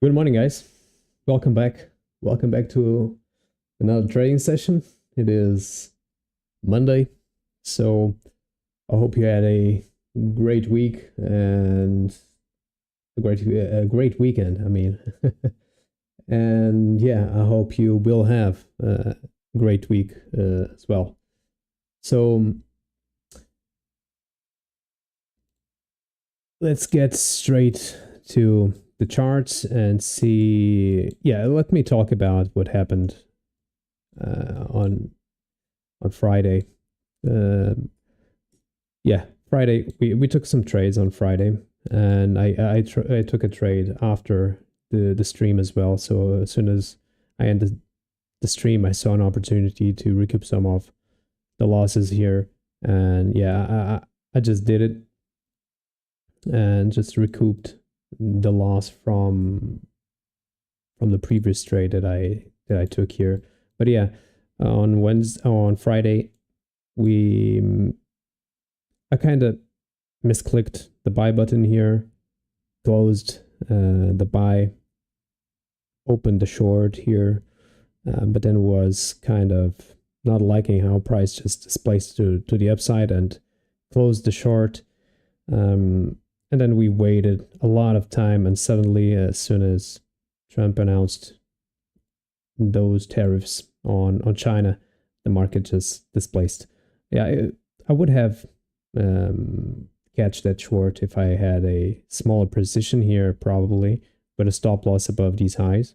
Good morning, guys. Welcome back. Welcome back to another trading session. It is Monday, so I hope you had a great week and a great weekend. I mean, and yeah, I hope you will have a great week as well. So let's get straight to the charts and see. Yeah, let me talk about what happened on Friday. Yeah, Friday we took some trades on Friday, and I took a trade after the stream as well. So as soon as I ended the stream, I saw an opportunity to recoup some of the losses here, and yeah, I just did it and just recouped the loss from the previous trade that I took here. But yeah, on Friday, I kind of misclicked the buy button here, closed the buy, opened the short here, but then was kind of not liking how price just displaced to the upside and closed the short. And then we waited a lot of time, and suddenly, as soon as Trump announced those tariffs on China, the market just displaced. Yeah, I would have catch that short if I had a smaller position here, probably, with a stop loss above these highs.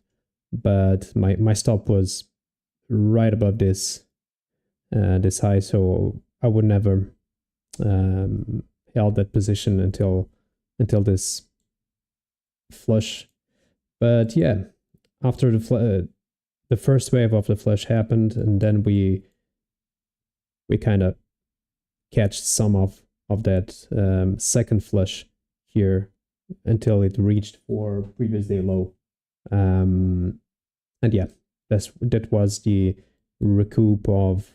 But my stop was right above this high, so I would never held that position until this flush. But yeah, after the first wave of the flush happened, and then we kind of catch some of that second flush here until it reached for previous day low. And yeah, that was the recoup of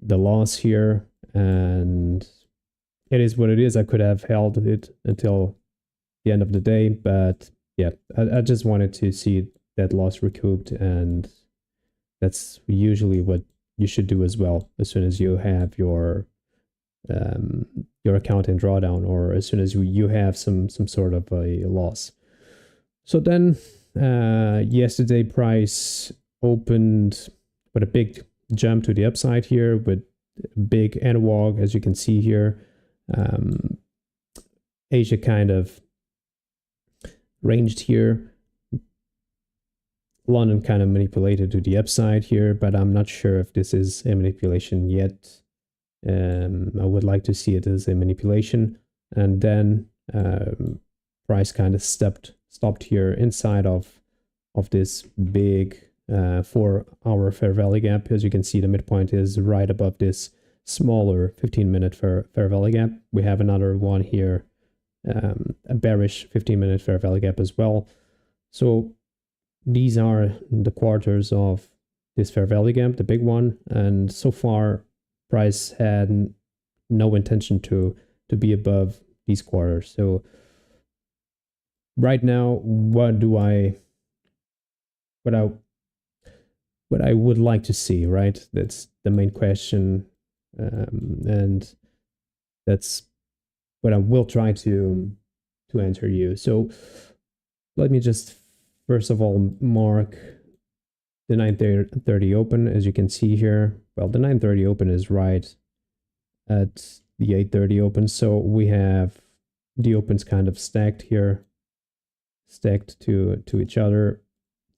the loss here, and it is what it is. I could have held it until the end of the day, but yeah, I just wanted to see that loss recouped, and that's usually what you should do as well as soon as you have your account in drawdown, or as soon as you have some sort of a loss. So then yesterday price opened with a big jump to the upside here with big NWOG, as you can see here. Asia kind of ranged here. London kind of manipulated to the upside here, but I'm not sure if this is a manipulation yet. I would like to see it as a manipulation. And then price kind of stopped here inside of this big 4-hour fair value gap. As you can see, the midpoint is right above this smaller 15-minute fair value gap. We have another one here, a bearish 15-minute fair value gap as well. So these are the quarters of this fair value gap, the big one, and so far price had no intention to be above these quarters. So right now, what I would like to see, right? That's the main question, and that's what I will try to answer you. So let me just first of all mark the 9:30 open. As you can see here, well, the 9:30 open is right at the 8:30 open, so we have the opens kind of stacked here, stacked to each other.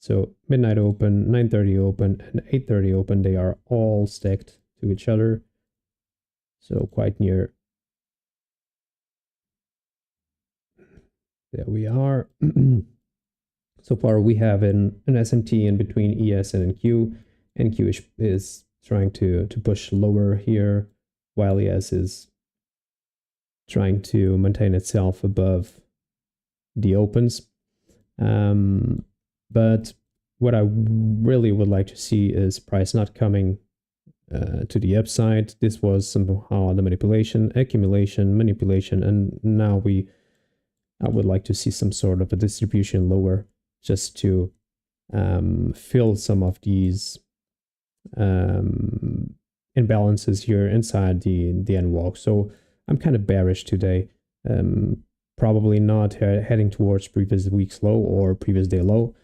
So midnight open, 9:30 open, and 8:30 open, they are all stacked to each other, so quite near. There we are. So far we have an SMT in between ES and NQ. NQ is trying to push lower here, while ES is trying to maintain itself above the opens. But what I really would like to see is price not coming to the upside. This was somehow the manipulation, accumulation, manipulation, and now I would like to see some sort of a distribution lower, just to fill some of these imbalances here inside the NWOG. So I'm kind of bearish today. Probably not heading towards previous week's low or previous day low,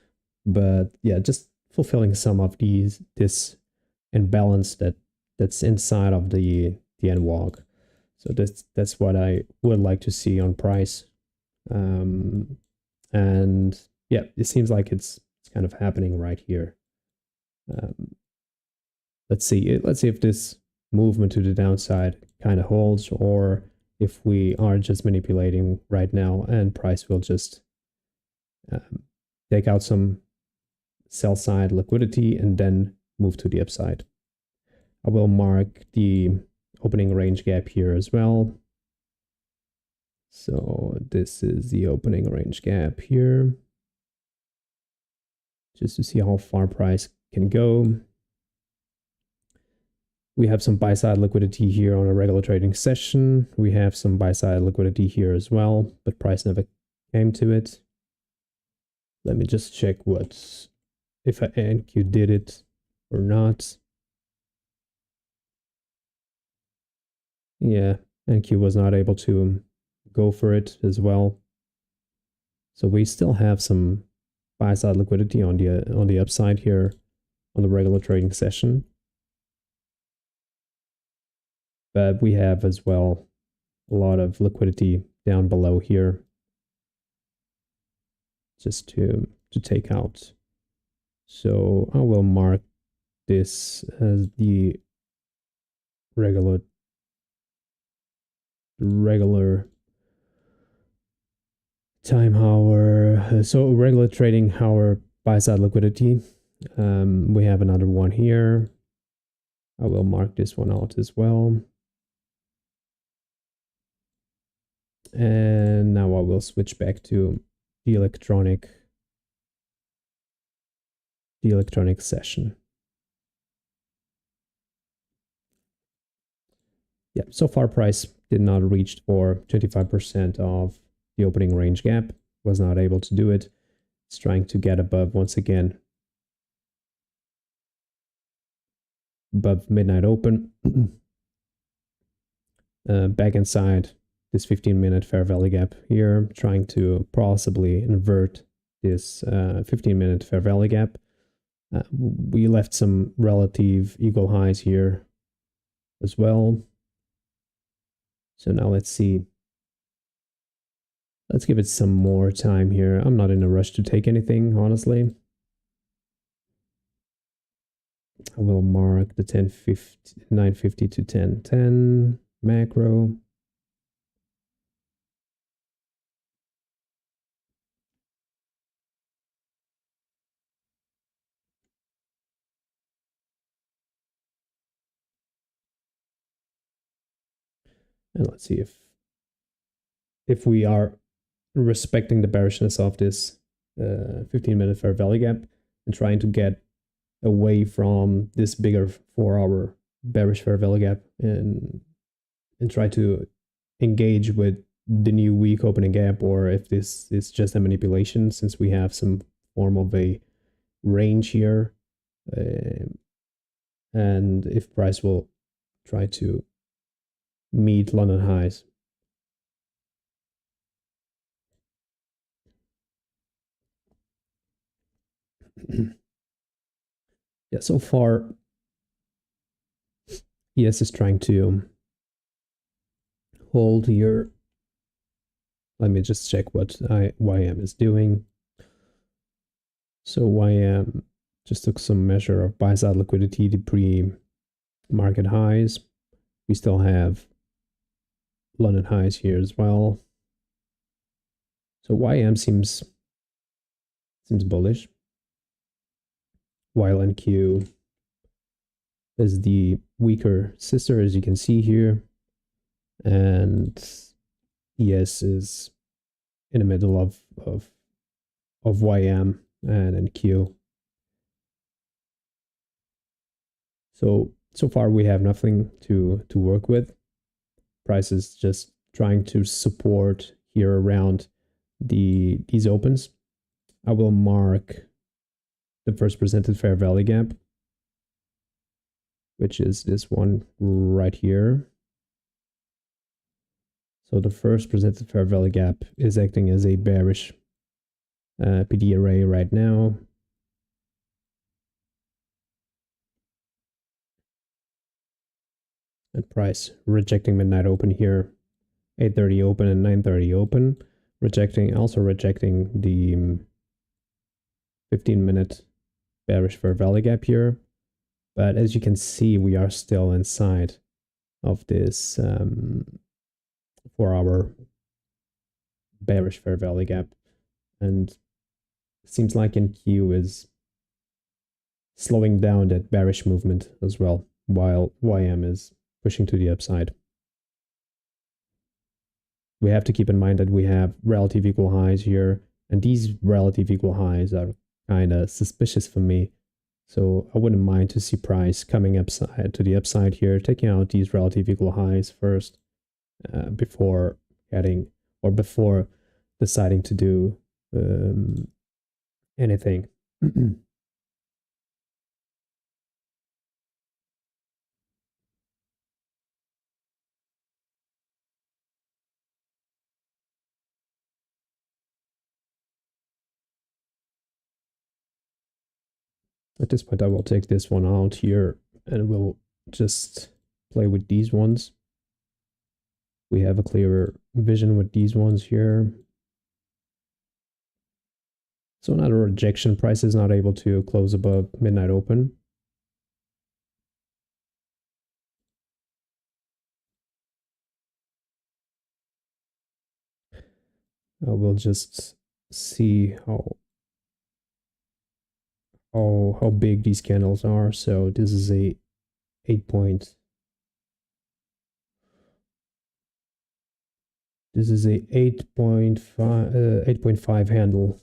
but yeah, just fulfilling some of this imbalance that's inside of the NWOG. So that's what I would like to see on price. And yeah, it seems like it's kind of happening right here. Let's see if this movement to the downside kind of holds, or if we are just manipulating right now and price will just take out some sell side liquidity and then move to the upside. I will mark the opening range gap here as well. So this is the opening range gap here, just to see how far price can go. We have some buy side liquidity here on a regular trading session. We have some buy side liquidity here as well, but price never came to it. Let me just check if NQ did it or not. Yeah, NQ was not able to go for it as well. So we still have some buy side liquidity on the upside here on the regular trading session. But we have as well a lot of liquidity down below here just to take out. So I will mark this as the regular time hour. So regular trading hour buy side liquidity. We have another one here. I will mark this one out as well. And now I will switch back to the electronic session. Yeah, so far price did not reach for 25% of the opening range gap, was not able to do it. It's trying to get above once again, above midnight open. Back inside this 15-minute fair value gap here, trying to possibly invert this 15-minute fair value gap. We left some relative equal highs here as well. So now let's see. Let's give it some more time here. I'm not in a rush to take anything, honestly. I will mark the 950 to 1010 macro. And let's see if we are respecting the bearishness of this 15-minute fair value gap and trying to get away from this bigger 4-hour bearish fair value gap and try to engage with the new week opening gap, or if this is just a manipulation, since we have some form of a range here, and if price will try to meet London highs. Yeah, so far ES is trying to hold here. Let me just check what YM is doing. So YM just took some measure of buy side liquidity to pre-market highs. We still have London highs here as well. So YM seems bullish, while NQ is the weaker sister, as you can see here, and ES is in the middle of YM and NQ. So far we have nothing to work with. Price is just trying to support here around these opens. I will mark the first presented fair value gap, which is this one right here. So the first presented fair value gap is acting as a bearish PD array right now. And price rejecting midnight open here, 8:30 open and 9:30 open, rejecting the 15-minute bearish fair value gap here. But as you can see, we are still inside of this 4-hour bearish fair value gap. And it seems like NQ is slowing down that bearish movement as well, while YM is pushing to the upside. We have to keep in mind that we have relative equal highs here, and these relative equal highs are kind of suspicious for me. So I wouldn't mind to see price coming upside to the upside here, taking out these relative equal highs first before getting or before deciding to do anything. At this point, I will take this one out here and we'll just play with these ones. We have a clearer vision with these ones here. So another rejection, price is not able to close above midnight open. We'll just see how big these candles are. So this is a 8.5 handle.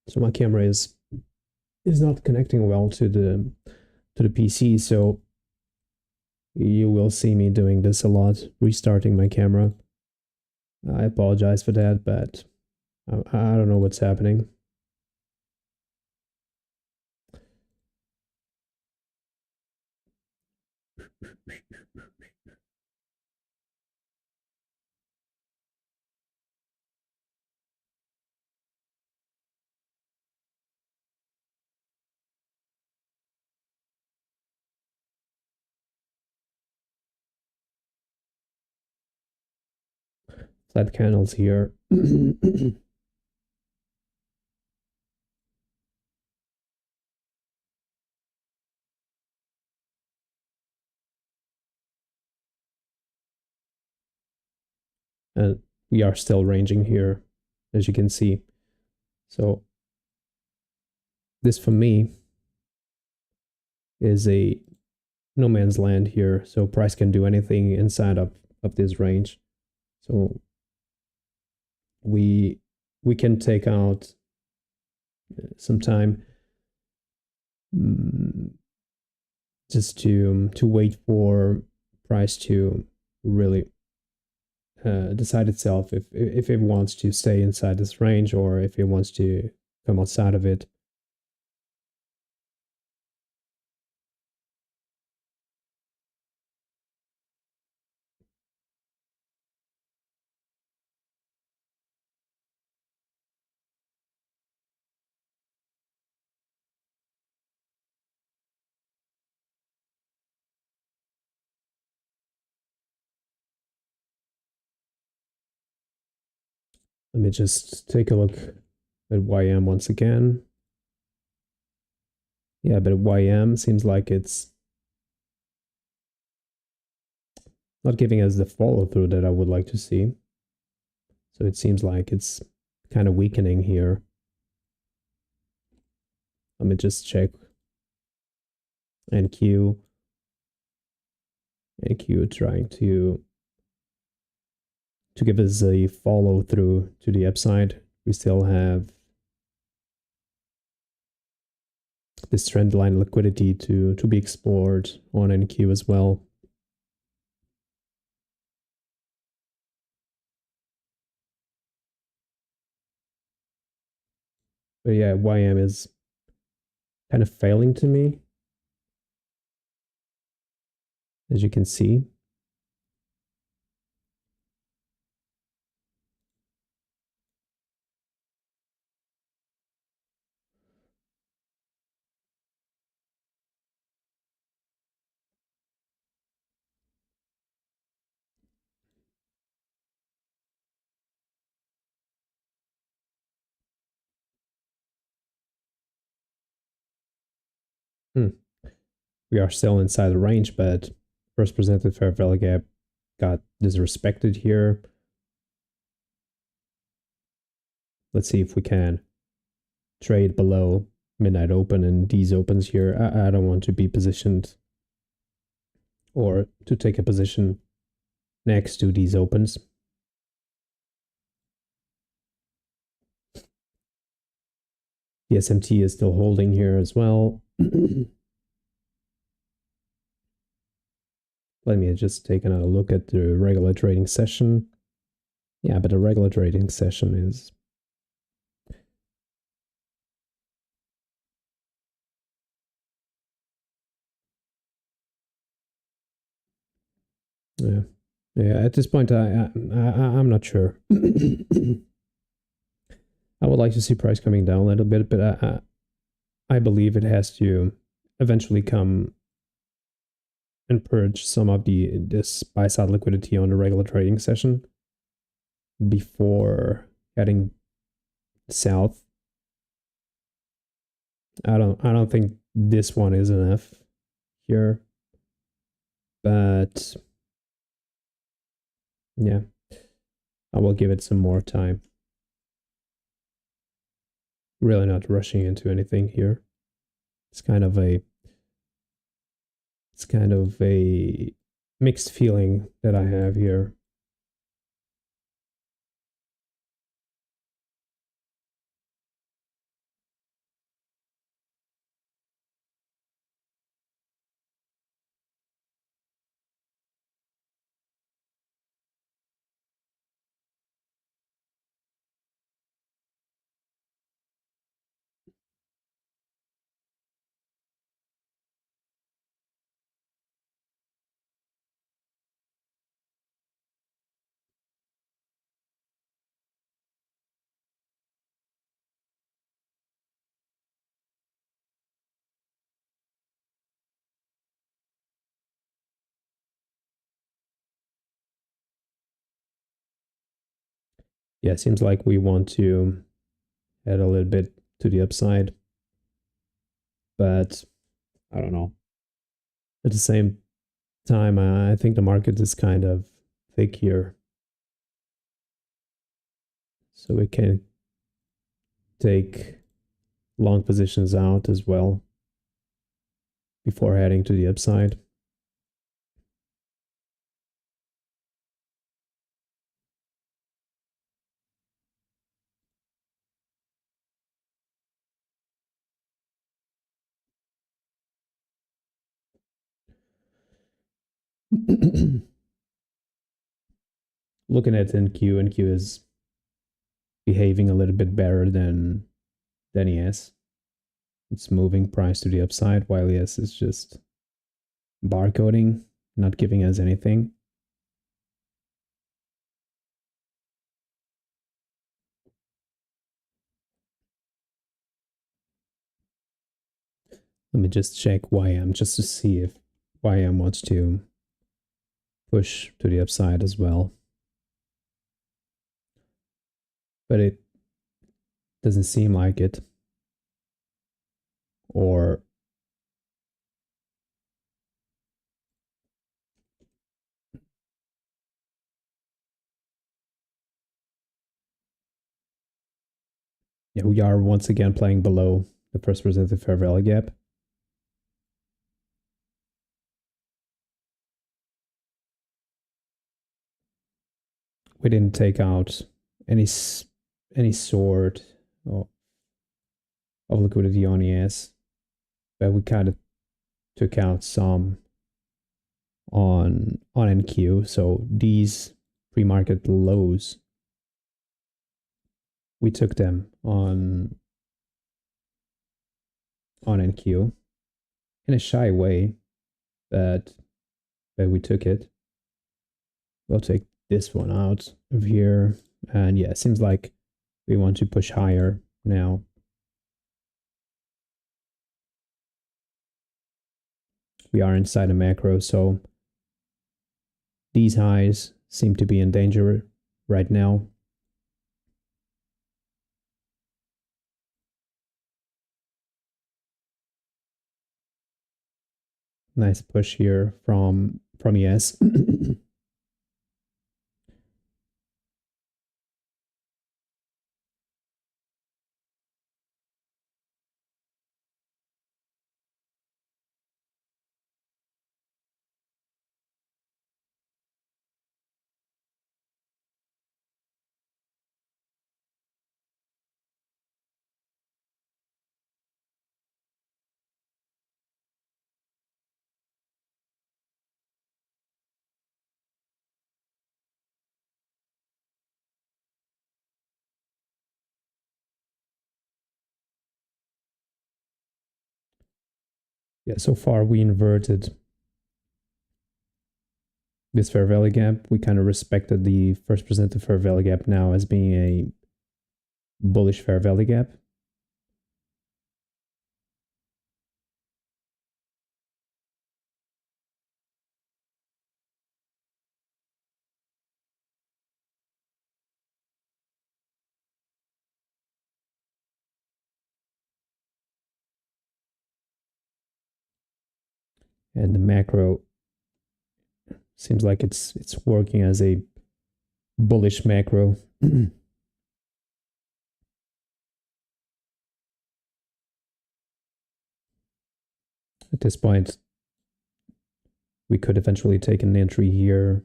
So my camera is not connecting well to the PC, so you will see me doing this a lot, restarting my camera. I apologize for that, but I don't know what's happening. Flat candles here. And we are still ranging here, as you can see. So this for me is a no man's land here. So price can do anything inside of this range. So we can take out some time just to wait for price to really decide itself if it wants to stay inside this range or if it wants to come outside of it. Let me just take a look at YM once again. Yeah, but YM seems like it's not giving us the follow through that I would like to see. So it seems like it's kind of weakening here. Let me just check NQ trying to give us a follow through to the upside. We still have this trend line liquidity to be explored on NQ as well. But yeah, YM is kind of failing to me, as you can see. We are still inside the range, but first presented fair value gap got disrespected here. Let's see if we can trade below midnight open and these opens here. I don't want to be positioned or to take a position next to these opens. The SMT is still holding here as well. Let me just take another look at the regular trading session. Yeah, but the regular trading session is yeah. At this point, I'm not sure. I would like to see price coming down a little bit, but I believe it has to eventually come and purge some of this buy side liquidity on the regular trading session before heading south. I don't think this one is enough here, but yeah, I will give it some more time. Really not rushing into anything here. It's kind of a mixed feeling that I have here. Yeah, it seems like we want to head a little bit to the upside, but I don't know. At the same time, I think the market is kind of thick here, so we can take long positions out as well before heading to the upside. Looking at NQ, NQ is behaving a little bit better than ES. It's moving price to the upside, while ES is just barcoding, not giving us anything. Let me just check YM just to see if YM wants to push to the upside as well. But it doesn't seem like it. Or yeah, we are once again playing below the first presented fair value gap. We didn't take out any sort of liquidity on ES, but we kind of took out some on NQ. So these pre-market lows, we took them on NQ in a shy way, but we took it. We'll take this one out of here, and yeah, it seems like we want to push higher now. We are inside a macro, so these highs seem to be in danger right now. Nice push here from MES. Yeah, so far we inverted this fair value gap. We kind of respected the first presented fair value gap now as being a bullish fair value gap. And the macro seems like it's working as a bullish macro. At this point, we could eventually take an entry here.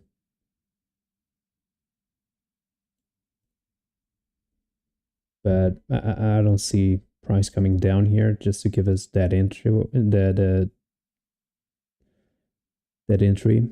But I don't see price coming down here just to give us that entry. That entry.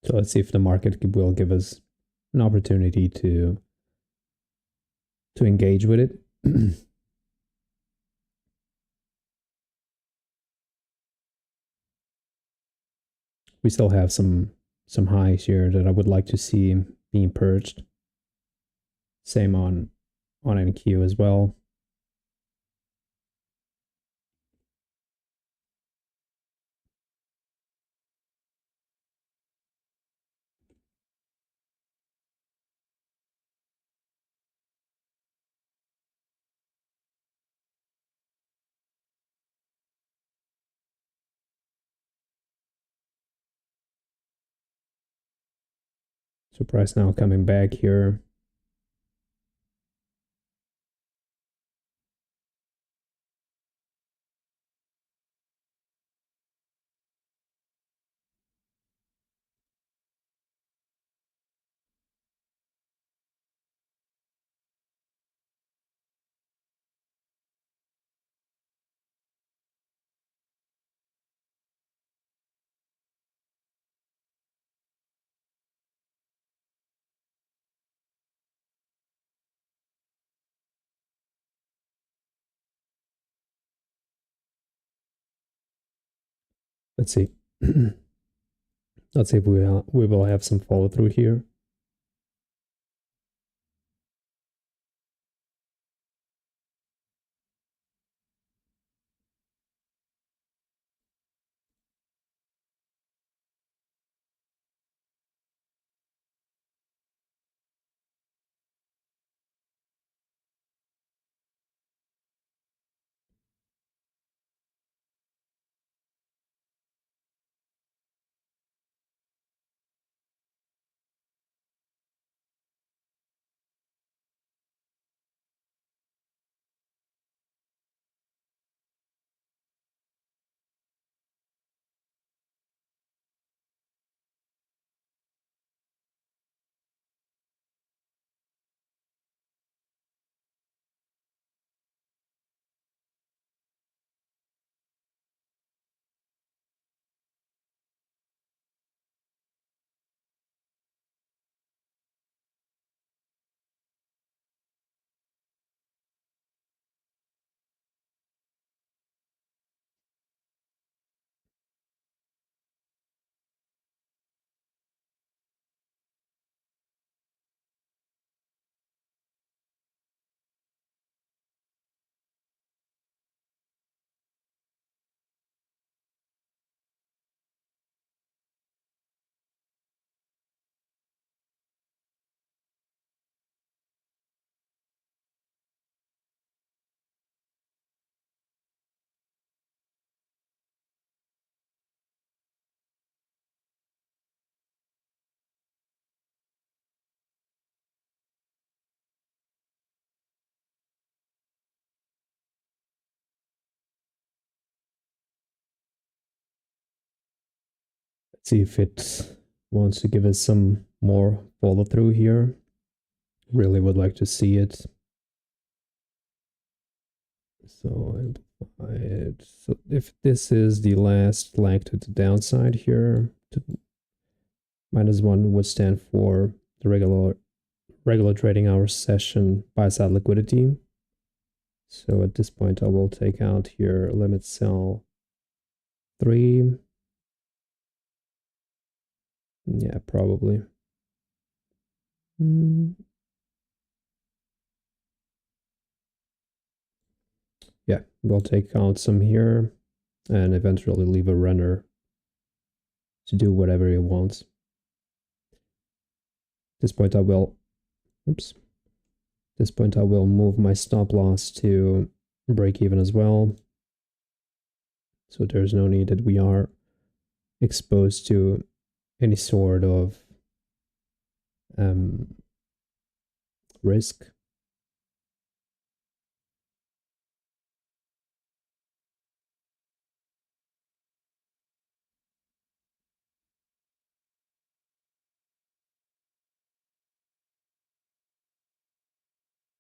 So let's see if the market will give us an opportunity to engage with it. We still have some highs here that I would like to see being purged. Same on NQ as well. So price now coming back here. Let's see. Let's see if we will have some follow through here. see if it wants to give us some more follow through here. Really would like to see it. So amplify it. So if this is the last leg to the downside here, -1 would stand for the regular trading hour session buy side liquidity. So at this point, I will take out here limit sell 3. Yeah, probably. Yeah, we'll take out some here and eventually leave a runner to do whatever he wants. At this point, I will, oops. At this point, I will move my stop loss to break even as well. So there's no need that we are exposed to any sort of risk.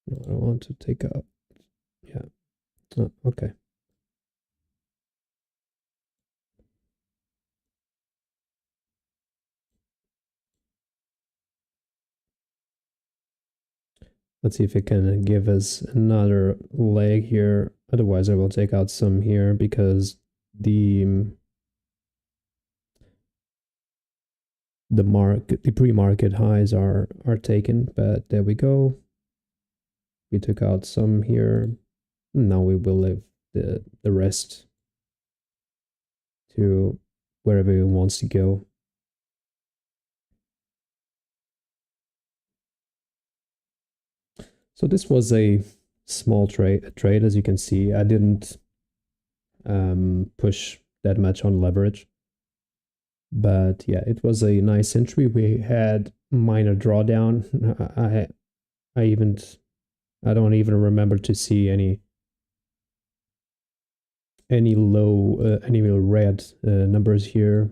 No, I don't want to take out. Yeah. Oh, okay. Let's see if it can give us another leg here. Otherwise, I will take out some here because the pre-market highs are taken. But there we go. We took out some here. Now we will leave the rest to wherever it wants to go. So this was a small trade, as you can see. I didn't push that much on leverage. But yeah, it was a nice entry. We had minor drawdown. I don't even remember to see any low any red numbers here.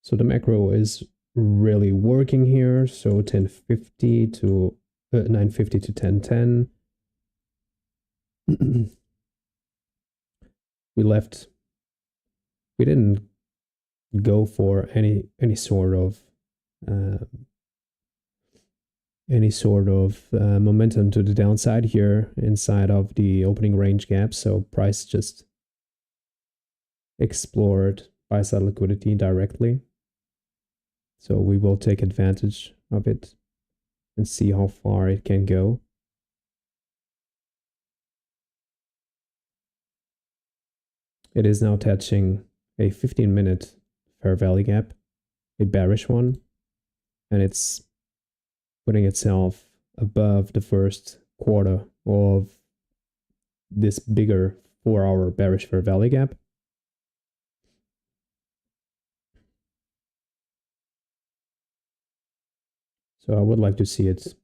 So the macro is really working here. So 1050 to 950 to 1010. We didn't go for any sort of momentum to the downside here inside of the opening range gap. So price just explored buy side liquidity directly. So we will take advantage of it and see how far it can go. It is now touching a 15-minute fair value gap, a bearish one, and it's putting itself above the first quarter of this bigger 4-hour bearish fair value gap. So I would like to see it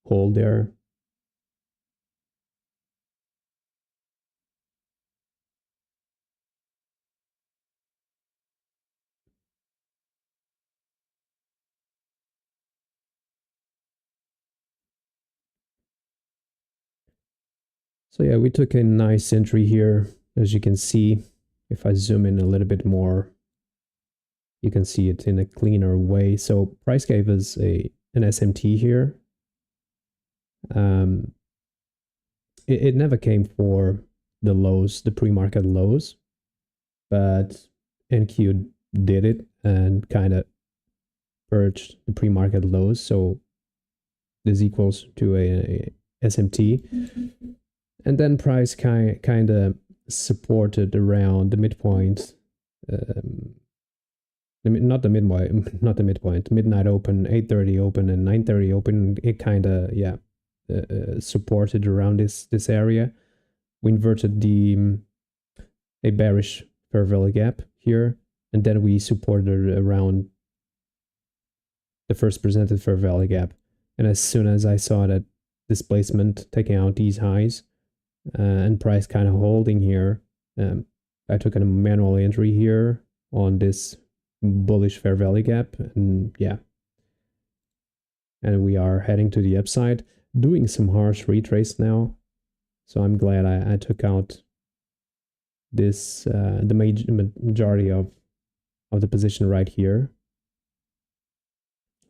hold there. So yeah, we took a nice entry here. As you can see, if I zoom in a little bit more, you can see it in a cleaner way. So price gave us an SMT here. It never came for the lows, the pre-market lows, but NQ did it and kind of purged the pre-market lows. So this equals to a SMT. And then price kind of supported around the midpoint not the midpoint, not the midpoint, midnight open, 8:30 open, and 9:30 open. It kind of supported around this area. We inverted a bearish fair value gap here, and then we supported around the first presented fair value gap. And as soon as I saw that displacement taking out these highs and price kind of holding here, I took a manual entry here on this bullish fair value gap, and yeah, and we are heading to the upside, doing some harsh retrace now. So I'm glad I took out this the majority of the position right here.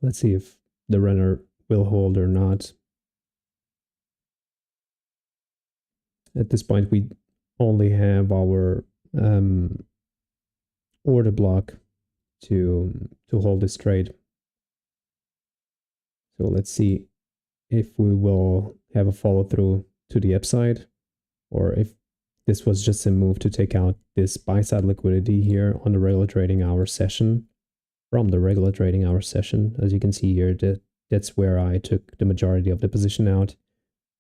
Let's see if the runner will hold or not. At this point, we only have our order block to hold this trade. So let's see if we will have a follow through to the upside, or if this was just a move to take out this buy side liquidity here on the regular trading hour session. From the regular trading hour session, as you can see here, that's where I took the majority of the position out.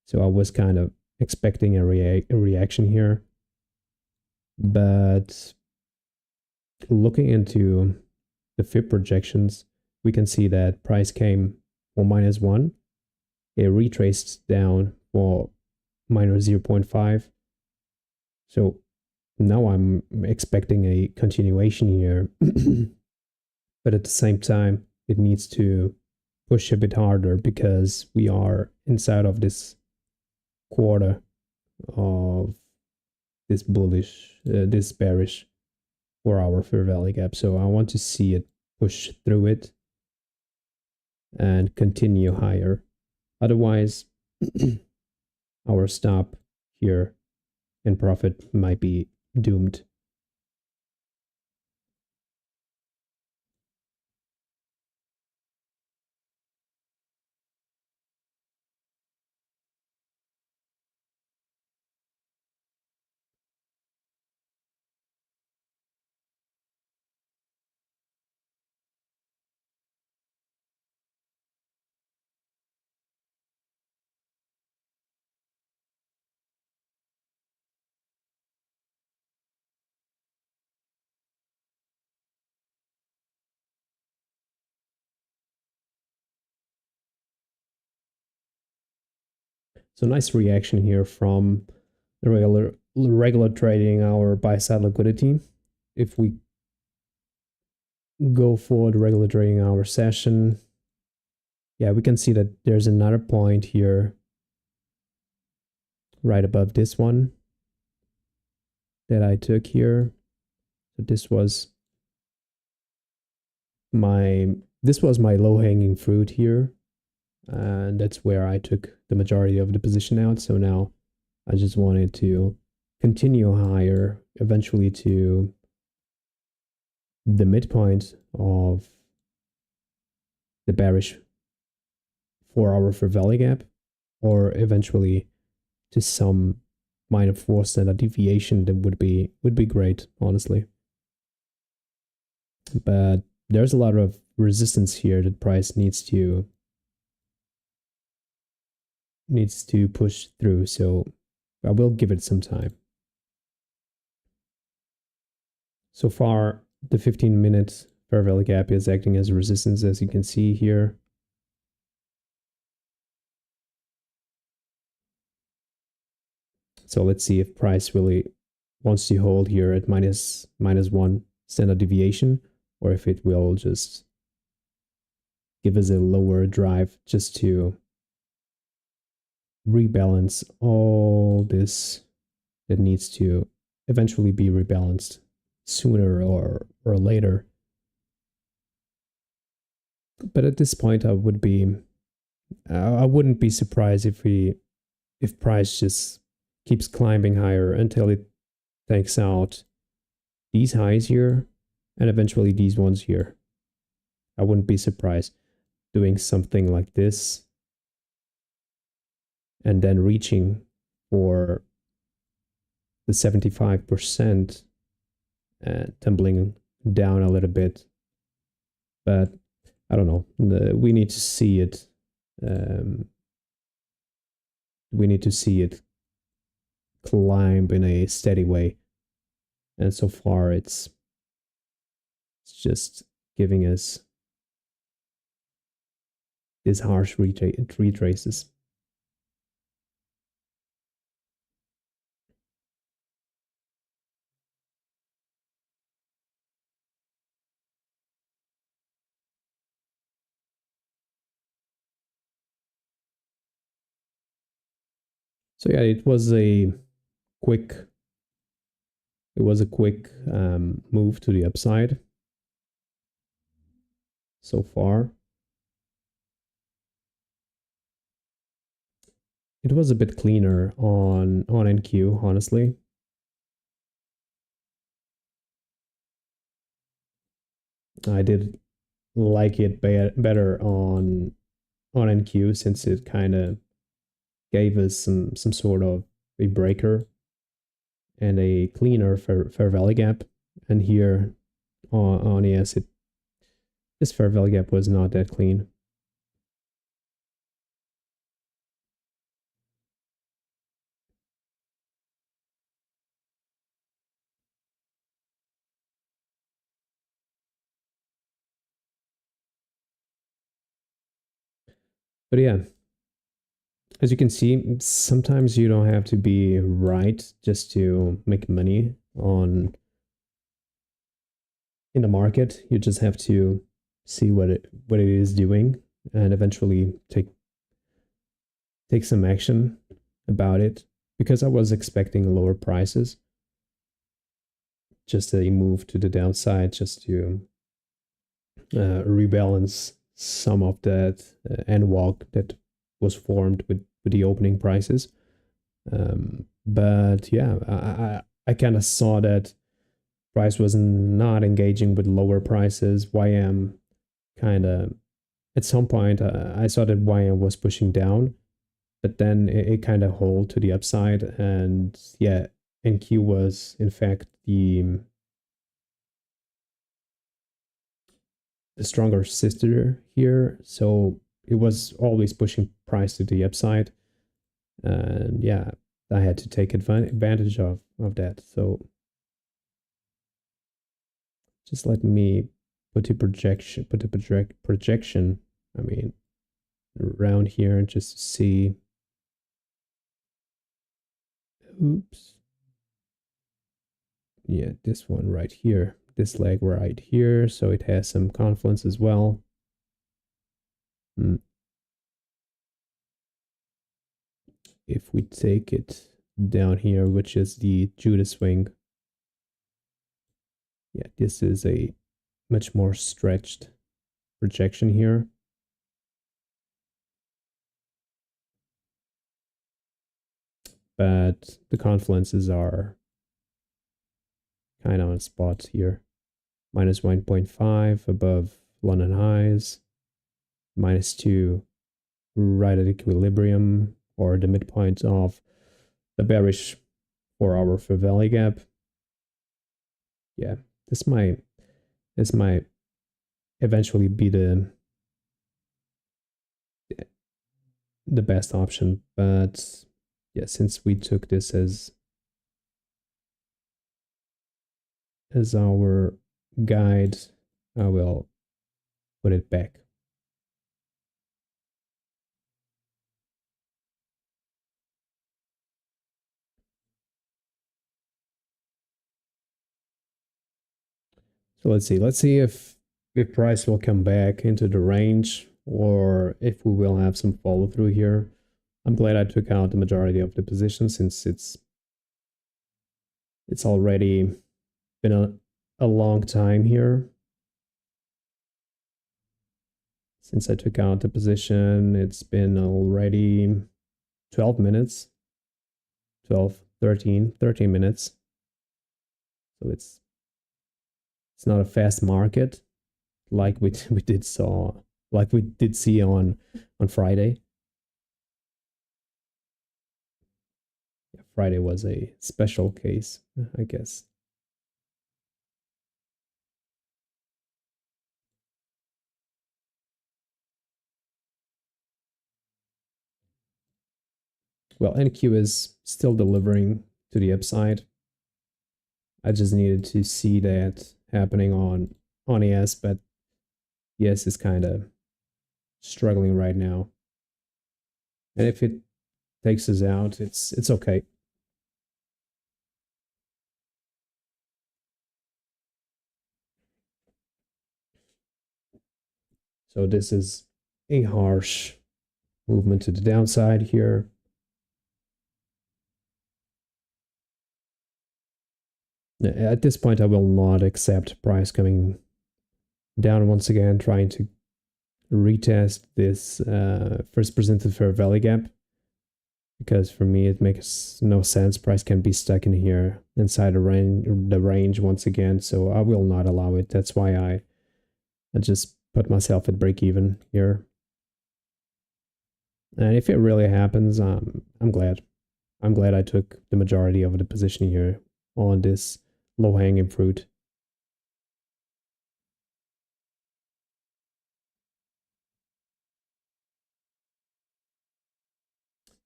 So I was kind of expecting a reaction here, but looking into the FIB projections, we can see that price came for -1. It retraced down for -0.5. So now I'm expecting a continuation here. But at the same time, it needs to push a bit harder because we are inside of this quarter of this bullish, this bearish 4-hour fair value gap. So I want to see it push through it and continue higher. Otherwise, our stop here and profit might be doomed. So nice reaction here from the regular trading hour buy side liquidity. If we go for the regular trading hour session, yeah, we can see that there's another point here right above this one that I took here. So this was my low hanging fruit here, and that's where I took the majority of the position out. So now I just wanted to continue higher, eventually to the midpoint of the bearish 4-hour fair value gap, or eventually to some -4 standard deviation. That would be great, honestly. But there's a lot of resistance here that price needs to push through, so I will give it some time. So far, the 15-minute fair value gap is acting as resistance, as you can see here. So let's see if price really wants to hold here at -1 standard deviation, or if it will just give us a lower drive just to rebalance all this that needs to eventually be rebalanced sooner or later. But at this point, I wouldn't be surprised if price just keeps climbing higher until it takes out these highs here and eventually these ones here. I wouldn't be surprised doing something like this and then reaching for the 75% and tumbling down a little bit but I don't know. We need to see it. Um, we need to see it climb in a steady way, and so far it's just giving us these harsh retraces. So yeah, quick it was a quick move to the upside so far. It was a bit cleaner on NQ, honestly. I did like it better on NQ since it kind of gave us some sort of a breaker and a cleaner fair value gap. And here on ES, this fair value gap was not that clean. But yeah, as you can see, sometimes you don't have to be right just to make money on in the market. You just have to see what it is doing and eventually take some action about it. Because I was expecting lower prices, just a move to the downside, just to rebalance some of that NWOG that was formed with the opening prices. But yeah, I kind of saw that price was not engaging with lower prices. YM kind of at some point I saw that YM was pushing down, but then it kind of hold to the upside, and yeah, NQ was in fact the stronger sister here, so it was always pushing price to the upside, and yeah, I had to take advantage of that. So just let me put the projection. I mean, around here just to see. Oops. Yeah, this one right here. This leg right here. So it has some confluence as well. If we take it down here, which is the Judas swing, yeah, this is a much more stretched projection here. But the confluences are kind of on spot here. Minus 1.5 above London highs, -2 right at equilibrium or the midpoint of the bearish 4-hour fair value gap. Yeah, this might eventually be the best option, but yeah, since we took this as our guide, I will put it back. So let's see if price will come back into the range or if we will have some follow through here. I'm glad I took out the majority of the position since it's already been a long time here since I took out the position. It's been already 12 minutes, 13 minutes. So it's not a fast market like we did see on Friday. Yeah, Friday was a special case, I guess. well, NQ is still delivering to the upside. I just needed to see that happening on ES, but ES is kind of struggling right now. And if it takes us out, it's okay. So this is a harsh movement to the downside here. At this point, I will not accept price coming down once again, trying to retest this first presented fair value gap, because for me it makes no sense. Price can be stuck in here inside the range once again, so I will not allow it. That's why I just put myself at break even here. And if it really happens, I'm glad. I'm glad I took the majority of the position here on this low-hanging fruit.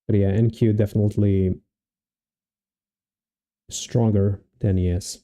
But yeah, NQ definitely stronger than ES.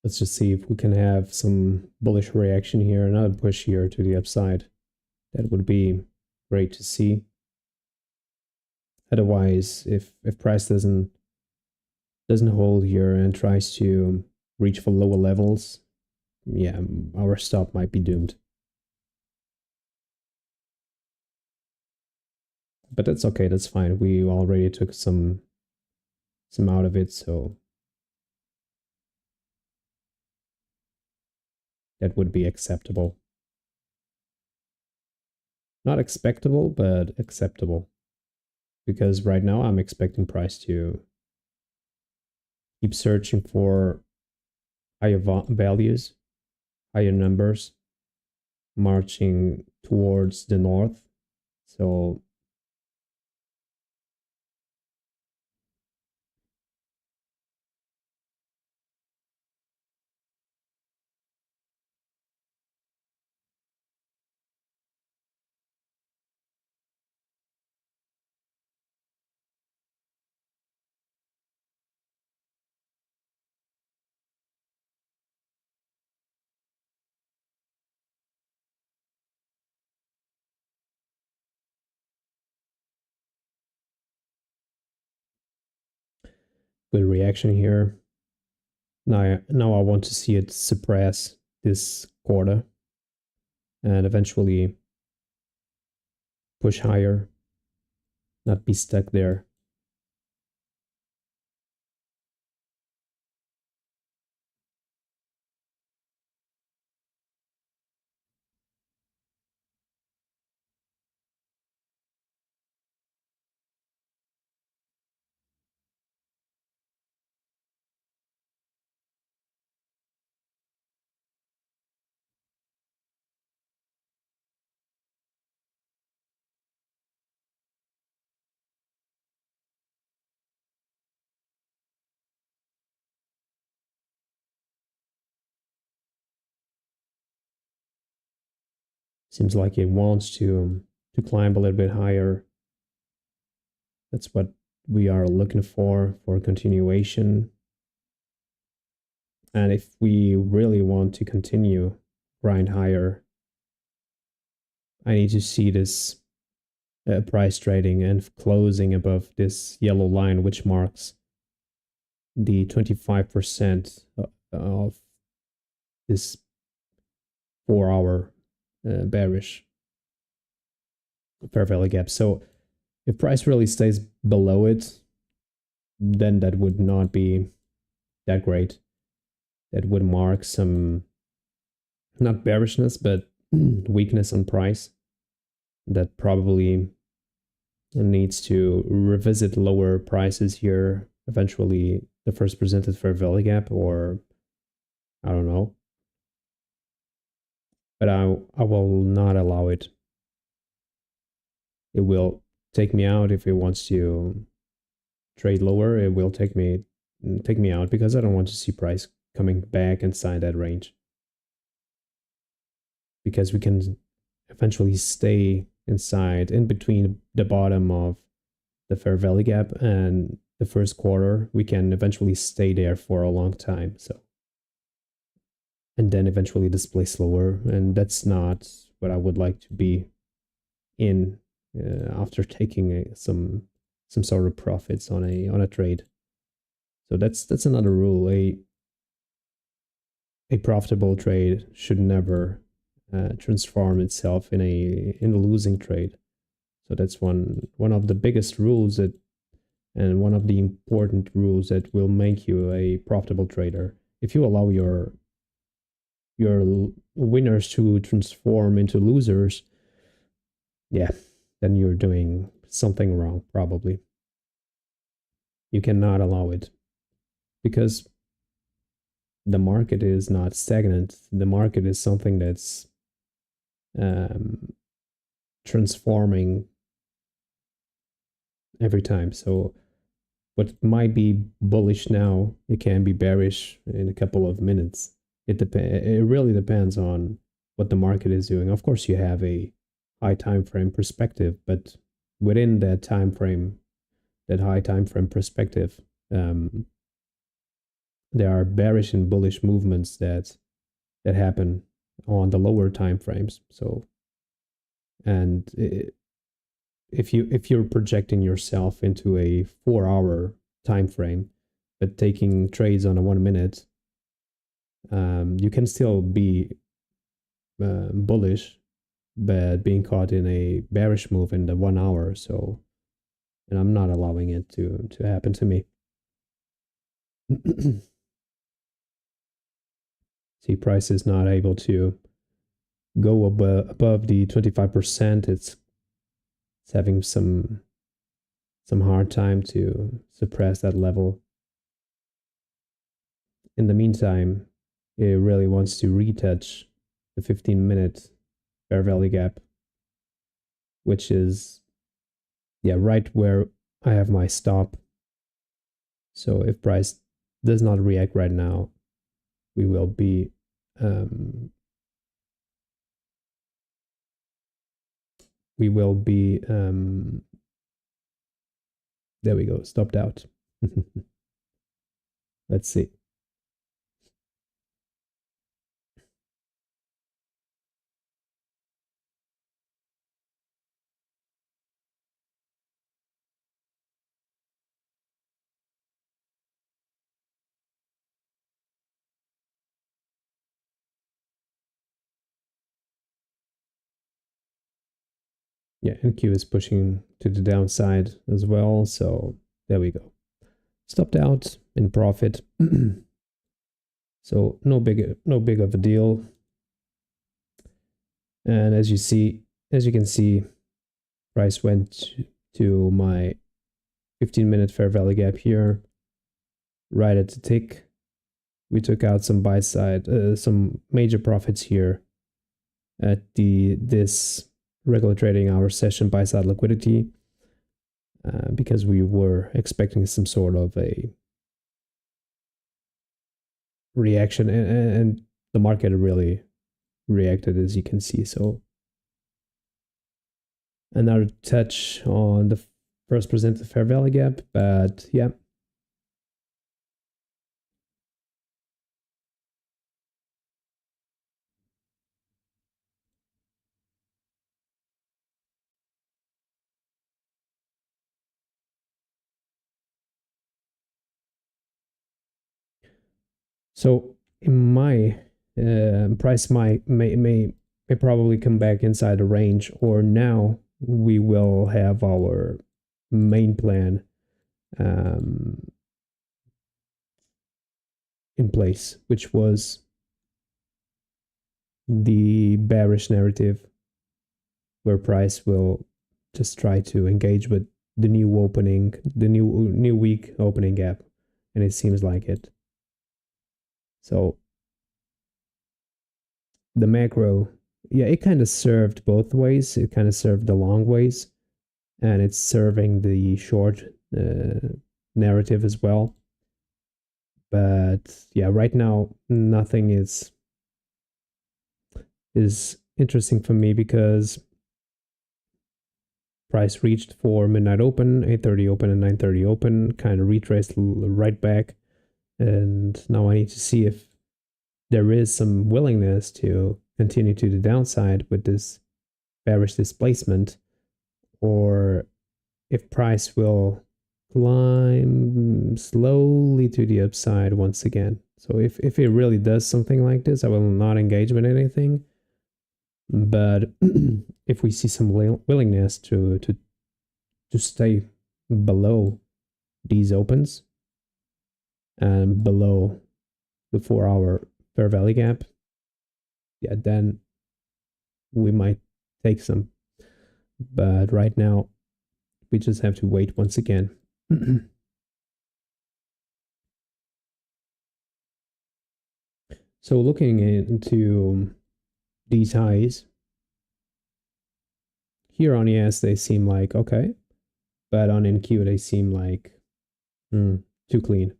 Let's just see if we can have some bullish reaction here, another push here to the upside. That would be great to see. Otherwise, if price doesn't hold here and tries to reach for lower levels, yeah, our stop might be doomed. But that's okay, that's fine. We already took some out of it, so that would be acceptable. Not expectable, but acceptable. Because right now I'm expecting price to keep searching for higher values, higher numbers, marching towards the north. So good reaction here. Now I want to see it suppress this quarter and eventually push higher, not be stuck there. Seems like it wants to climb a little bit higher. That's what we are looking for continuation. And if we really want to continue grind higher, I need to see this price trading and closing above this yellow line, which marks the 25% of this 4-hour bearish fair value gap. So if price really stays below it, then that would not be that great. That would mark some, not bearishness, but weakness on price. That probably needs to revisit lower prices here, eventually the first presented fair value gap, or I don't know. But I will not allow it. It will take me out if it wants to trade lower. It will take me out because I don't want to see price coming back inside that range. Because we can eventually stay inside, in between the bottom of the fair value gap and the first quarter. We can eventually stay there for a long time. So, and then eventually displace lower, and that's not what I would like to be in after taking some sort of profits on a trade. So that's another rule. A profitable trade should never transform itself in a losing trade. So that's one of the biggest rules that, and one of the important rules that will make you a profitable trader. If you allow your winners to transform into losers, yeah, then you're doing something wrong, probably. You cannot allow it, because the market is not stagnant. The market is something that's transforming every time. So what might be bullish now, it can be bearish in a couple of minutes. It really depends on what the market is doing. Of course, you have a high time frame perspective, but within that time frame, that high time frame perspective, there are bearish and bullish movements that happen on the lower time frames. So, and if you're projecting yourself into a 4-hour time frame, but taking trades on a 1 minute, you can still be bullish, but being caught in a bearish move in the 1 hour. So, and I'm not allowing it to happen to me. See, price is not able to go above the 25%. It's having some hard time to suppress that level. In the meantime, it really wants to retouch the 15-minute fair value gap, which is, yeah, right where I have my stop. So if price does not react right now, we will be there we go, stopped out. Let's see. Yeah, NQ is pushing to the downside as well. So there we go. Stopped out in profit. So no big of a deal. And as you can see, price went to my 15-minute fair value gap here, right at the tick. We took out some buy side, some major profits here at this regular trading hour session buy side liquidity, because we were expecting some sort of a reaction, and the market really reacted, as you can see. So another touch on the first presented fair value gap, but yeah. So in my price may probably come back inside the range, or now we will have our main plan in place, which was the bearish narrative, where price will just try to engage with the new opening, the new week opening gap, and it seems like it. So the macro, yeah, it kind of served both ways. It kind of served the long ways, and it's serving the short narrative as well. But yeah, right now nothing is interesting for me, because price reached for midnight open, 8:30 open, and 9:30 open, kind of retraced right back, and now I need to see if there is some willingness to continue to the downside with this bearish displacement, or if price will climb slowly to the upside once again. So if it really does something like this, I will not engage with anything. But if we see some willingness to stay below these opens and below the 4-hour fair value gap, yeah, then we might take some. But right now, we just have to wait once again. So looking into these highs, here on ES, they seem like okay, but on NQ, they seem like too clean.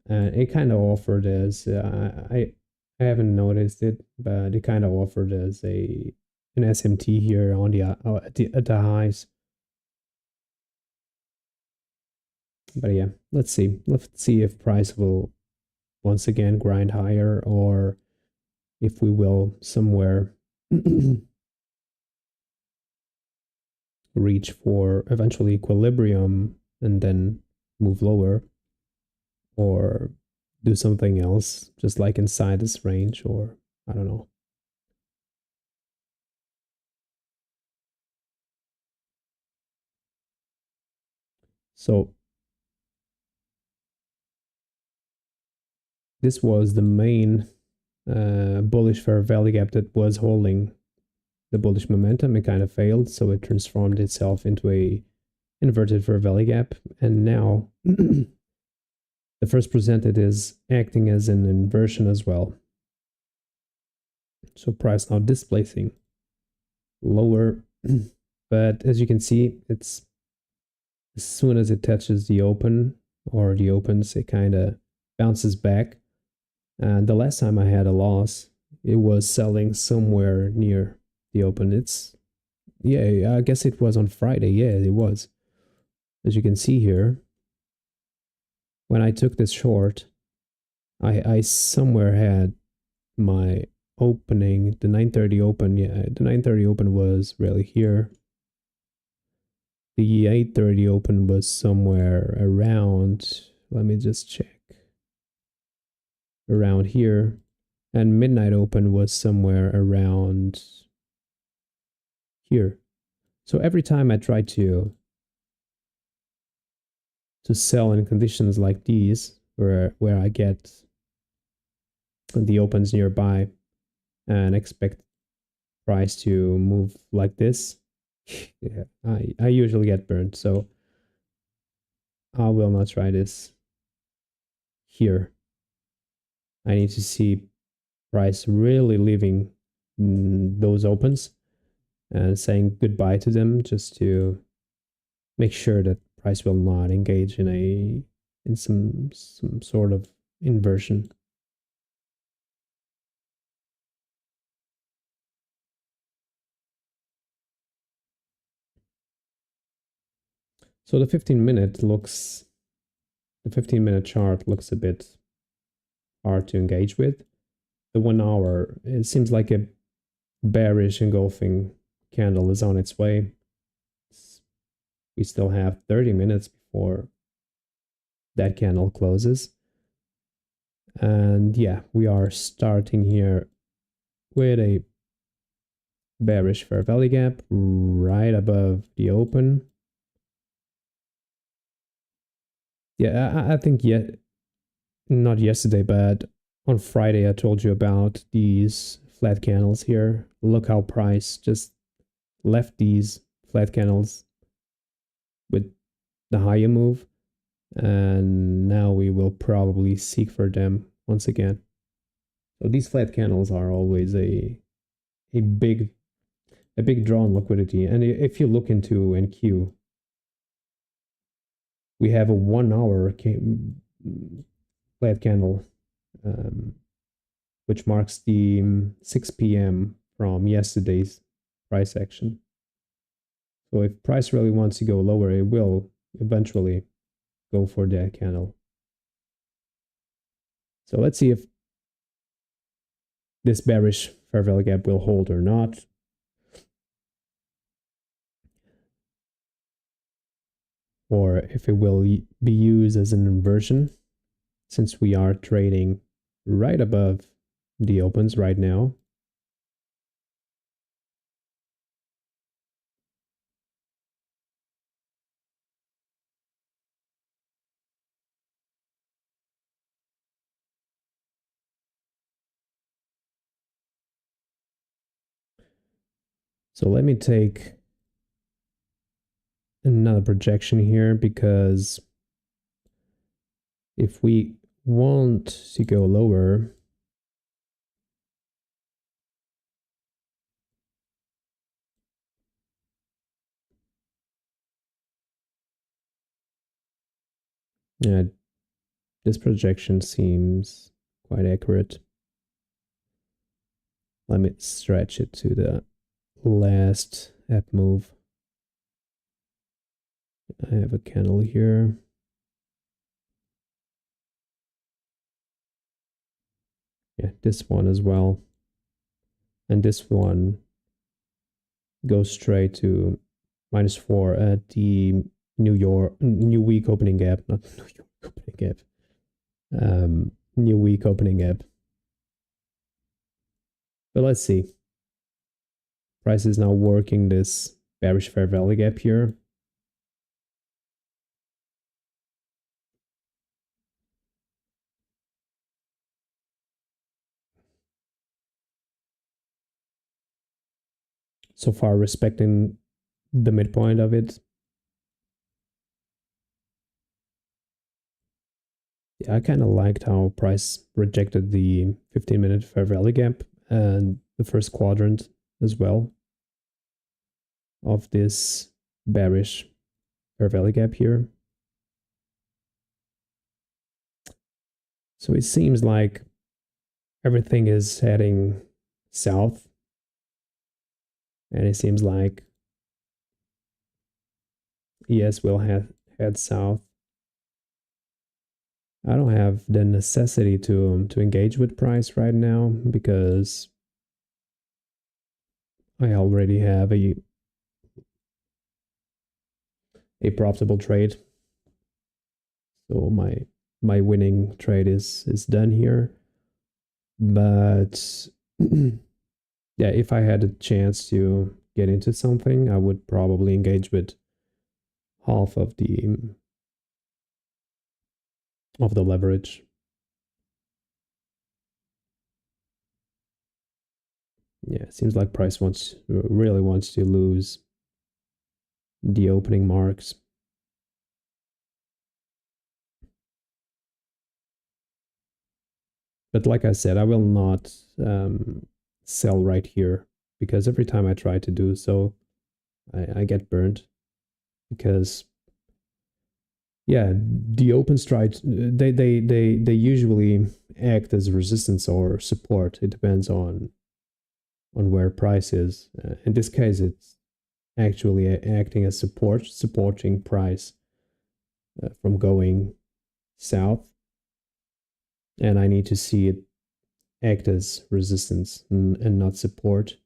And it kind of offered as, I haven't noticed it, but it kind of offered as an SMT here on at the highs. But yeah, let's see. Let's see if price will once again grind higher, or if we will somewhere reach for eventually equilibrium and then move lower, or do something else, just like inside this range, or I don't know. So this was the main bullish fair value gap that was holding the bullish momentum. It kind of failed, so it transformed itself into a inverted fair value gap, and now the first presented is acting as an inversion as well. So price now displacing lower, but as you can see, it's as soon as it touches the open or the opens, it kind of bounces back. And the last time I had a loss, it was selling somewhere near the open. It's, yeah, I guess it was on Friday. Yeah, it was. As you can see here, when I took this short, I somewhere had my opening, the 9:30 open. Yeah, the 9:30 open was really here. The 8:30 open was somewhere around, let me just check, around here. And midnight open was somewhere around here. So every time I try to sell in conditions like these, where I get the opens nearby and expect price to move like this, yeah, I usually get burned. So I will not try this here. I need to see price really leaving those opens and saying goodbye to them, just to make sure that price will not engage in some sort of inversion. So the 15-minute chart looks a bit hard to engage with. The 1 hour, it seems like a bearish engulfing candle is on its way. We still have 30 minutes before that candle closes. And yeah, we are starting here with a bearish fair value gap right above the open. Yeah, I think not yesterday, but on Friday I told you about these flat candles here. Look how price just left these flat candles with the higher move, and now we will probably seek for them once again. So these flat candles are always a big draw on liquidity. And if you look into NQ, we have a 1 hour flat candle, which marks the 6 p.m. from yesterday's price action. So if price really wants to go lower, it will eventually go for that candle. So let's see if this bearish fair value gap will hold or not. Or if it will be used as an inversion, since we are trading right above the opens right now. So let me take another projection here, because if we want to go lower, yeah, this projection seems quite accurate. Let me stretch it to the last app move. I have a candle here. Yeah, this one as well. And this one goes straight to -4 at the new week opening gap, not New York opening gap. New week opening gap. But let's see. Price is now working this bearish fair value gap here. So far respecting the midpoint of it. Yeah, I kind of liked how price rejected the 15-minute fair value gap and the first quadrant as well of this bearish fair value gap here. So it seems like everything is heading south, and it seems like ES will head south. I don't have the necessity to engage with price right now, because I already have a profitable trade. So my winning trade is done here. But yeah, if I had a chance to get into something, I would probably engage with half of the leverage. Yeah, it seems like price really wants to lose the opening marks. But like I said, I will not sell right here, because every time I try to do so, I get burned. Because yeah, the open strikes, they usually act as resistance or support. It depends on where price is. In this case, it's actually acting as support, supporting price from going south, and I need to see it act as resistance and not support.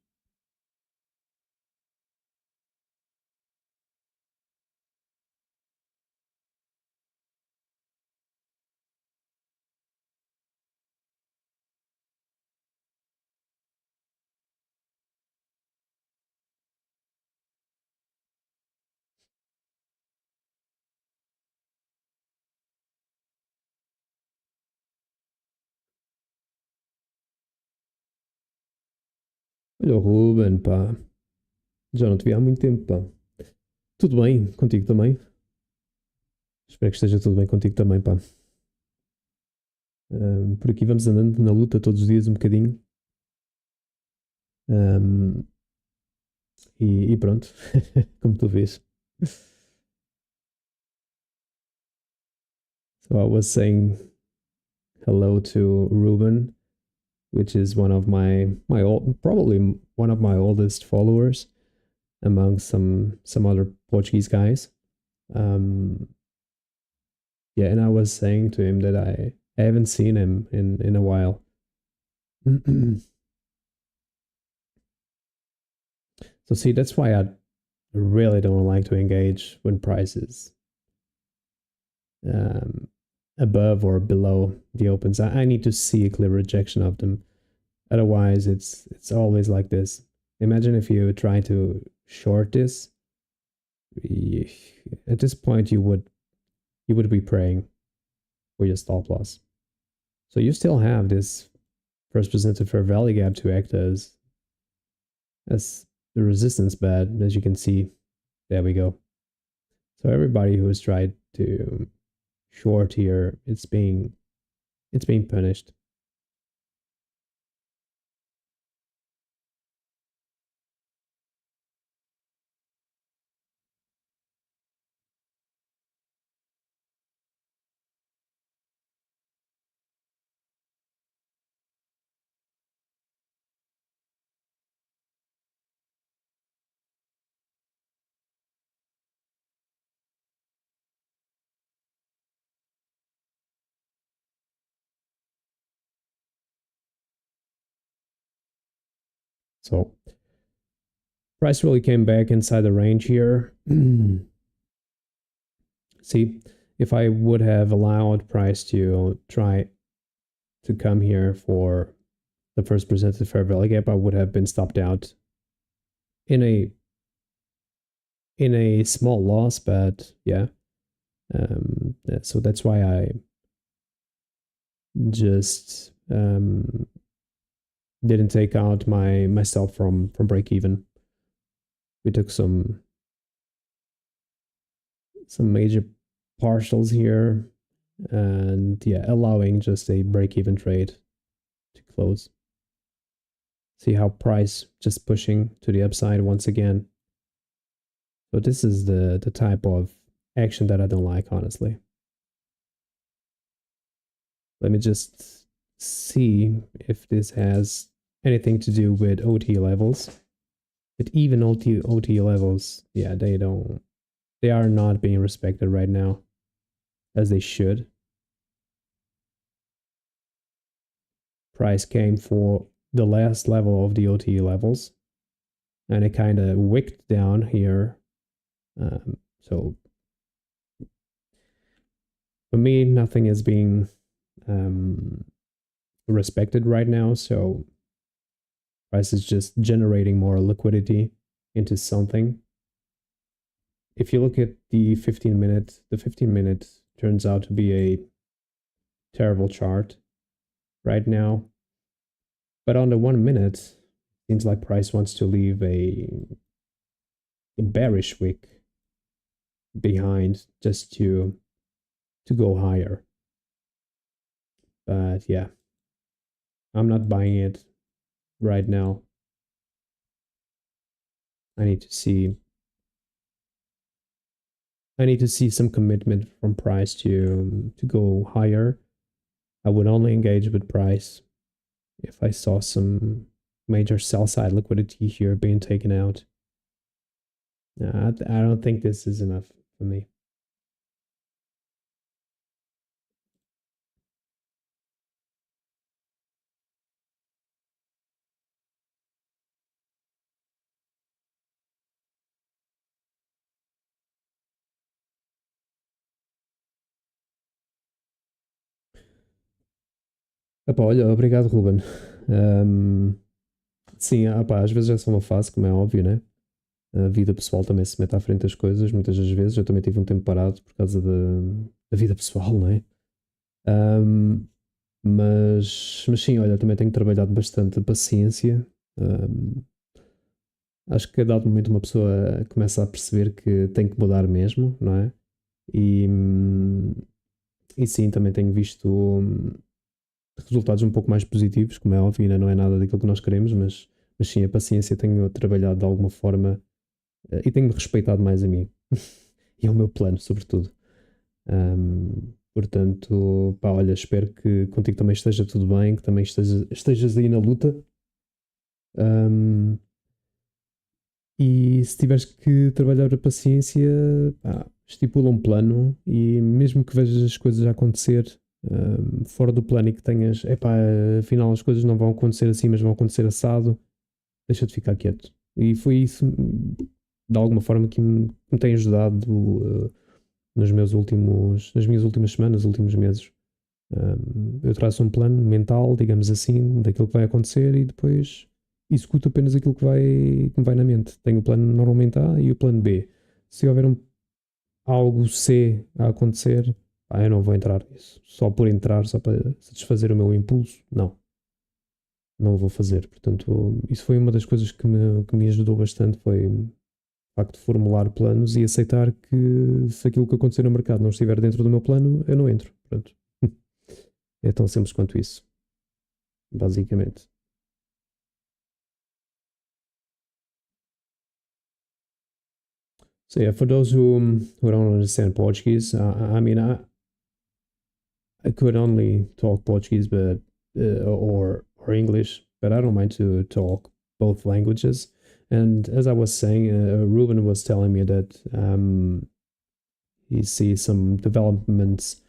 Olha o Ruben, pá. Já não te vi há muito tempo, pá. Tudo bem contigo também? Espero que esteja tudo bem contigo também, pá. Por aqui vamos andando na luta todos os dias um bocadinho. Um, e pronto, como tu vês. So I was saying hello to Ruben, which is one of my old, probably one of my oldest followers among some other Portuguese guys. Um, yeah, and I was saying to him that I haven't seen him in a while. So see, that's why I really don't like to engage when prices um, above or below the opens. I need to see a clear rejection of them. Otherwise, it's always like this. Imagine if you try to short this. At this point, you would be praying for your stop loss. So you still have this first presented fair value gap to act as the resistance bed, as you can see. There we go. So everybody who has tried to short here, it's being punished. So price really came back inside the range here. See, if I would have allowed price to try to come here for the first presented fair value gap, I would have been stopped out in a small loss, but yeah. So that's why I just didn't take out myself from break even. We took some major partials here, and yeah, allowing just a break even trade to close. See how price just pushing to the upside once again. So this is the type of action that I don't like, honestly. Let me just see if this has anything to do with OT levels. But even OT levels, yeah, they are not being respected right now as they should. Price came for the last level of the OT levels, and it kind of wicked down here. So for me, nothing is being respected right now. So price is just generating more liquidity into something. If you look at the 15-minute, the 15-minute turns out to be a terrible chart right now. But on the 1 minute, seems like price wants to leave a bearish wick behind just to go higher. But yeah, I'm not buying it right now. I need to see some commitment from price to go higher. I would only engage with price if I saw some major sell side liquidity here being taken out. I don't think this is enough for me. Epá, olha, obrigado, Ruben. Sim, às vezes é só uma fase, como é óbvio, né? A vida pessoal também se mete à frente das coisas, muitas das vezes. Eu também tive um tempo parado por causa da vida pessoal, não é? Um, mas sim, olha, também tenho trabalhado bastante a paciência. acho que a dado momento uma pessoa começa a perceber que tem que mudar mesmo, não é? E, e sim, também tenho visto resultados um pouco mais positivos, como é óbvio, ainda não é nada daquilo que nós queremos, mas sim, a paciência tenho trabalhado de alguma forma e tenho-me respeitado mais a mim e ao meu plano, sobretudo. Portanto, pá, olha, espero que contigo também esteja tudo bem, que também estejas aí na luta. Um, e se tiveres que trabalhar a paciência, pá, estipula um plano e mesmo que vejas as coisas a acontecer fora do plano e que tenhas, epá, afinal as coisas não vão acontecer assim, mas vão acontecer assado, deixa de ficar quieto. E foi isso, de alguma forma, que me tem ajudado nas minhas últimas semanas, últimos meses. Eu traço um plano mental, digamos assim, daquilo que vai acontecer e depois executo apenas aquilo que me vai na mente. Tenho o plano normalmente A e o plano B. Se houver algo C a acontecer, pá, eu não vou entrar nisso. Só por entrar, só para satisfazer o meu impulso, não vou fazer. Portanto, isso foi uma das coisas que me ajudou bastante, foi o facto de formular planos e aceitar que se aquilo que acontecer no mercado não estiver dentro do meu plano, eu não entro. Pronto. É tão simples quanto isso, basicamente. So yeah, for those who don't understand Portuguese, I mean, I could only talk Portuguese, but or English, but I don't mind to talk both languages. And as I was saying, Ruben was telling me that he sees some developments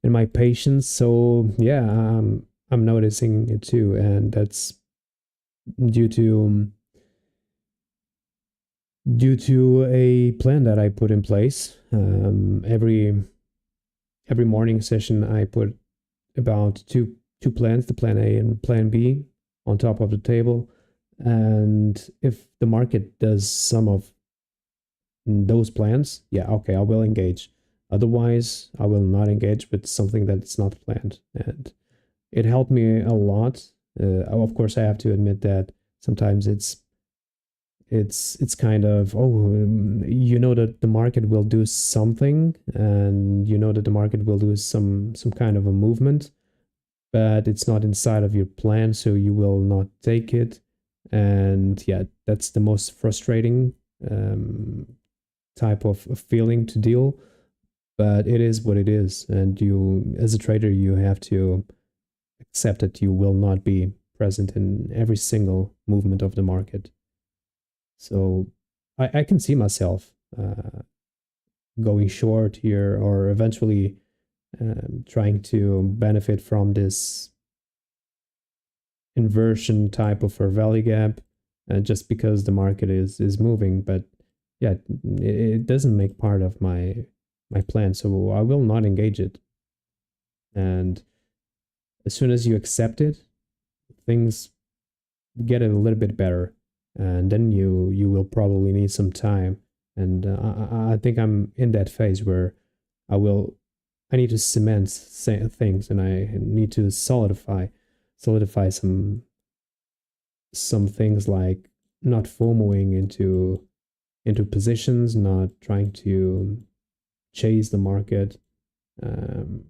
in my patience. So yeah, I'm noticing it too, and that's due to due to a plan that I put in place. Every morning session, I put about two plans, the plan A and plan B, on top of the table. And if the market does some of those plans, yeah, okay, I will engage. Otherwise, I will not engage with something that's not planned. And it helped me a lot. Of course, I have to admit that sometimes it's kind of, you know that the market will do something, and you know that the market will do some kind of a movement, but it's not inside of your plan, so you will not take it. And yeah, that's the most frustrating um, type of feeling to deal, but it is what it is. And you, as a trader, you have to accept that you will not be present in every single movement of the market. So I can see myself going short here, or eventually trying to benefit from this inversion type of fair value gap, just because the market is moving. But yeah, it doesn't make part of my plan, so I will not engage it. And as soon as you accept it, things get a little bit better, and then you will probably need some time. And I think I'm in that phase where I need to cement things, and I need to solidify some things, like not FOMOing into positions, not trying to chase the market. Um,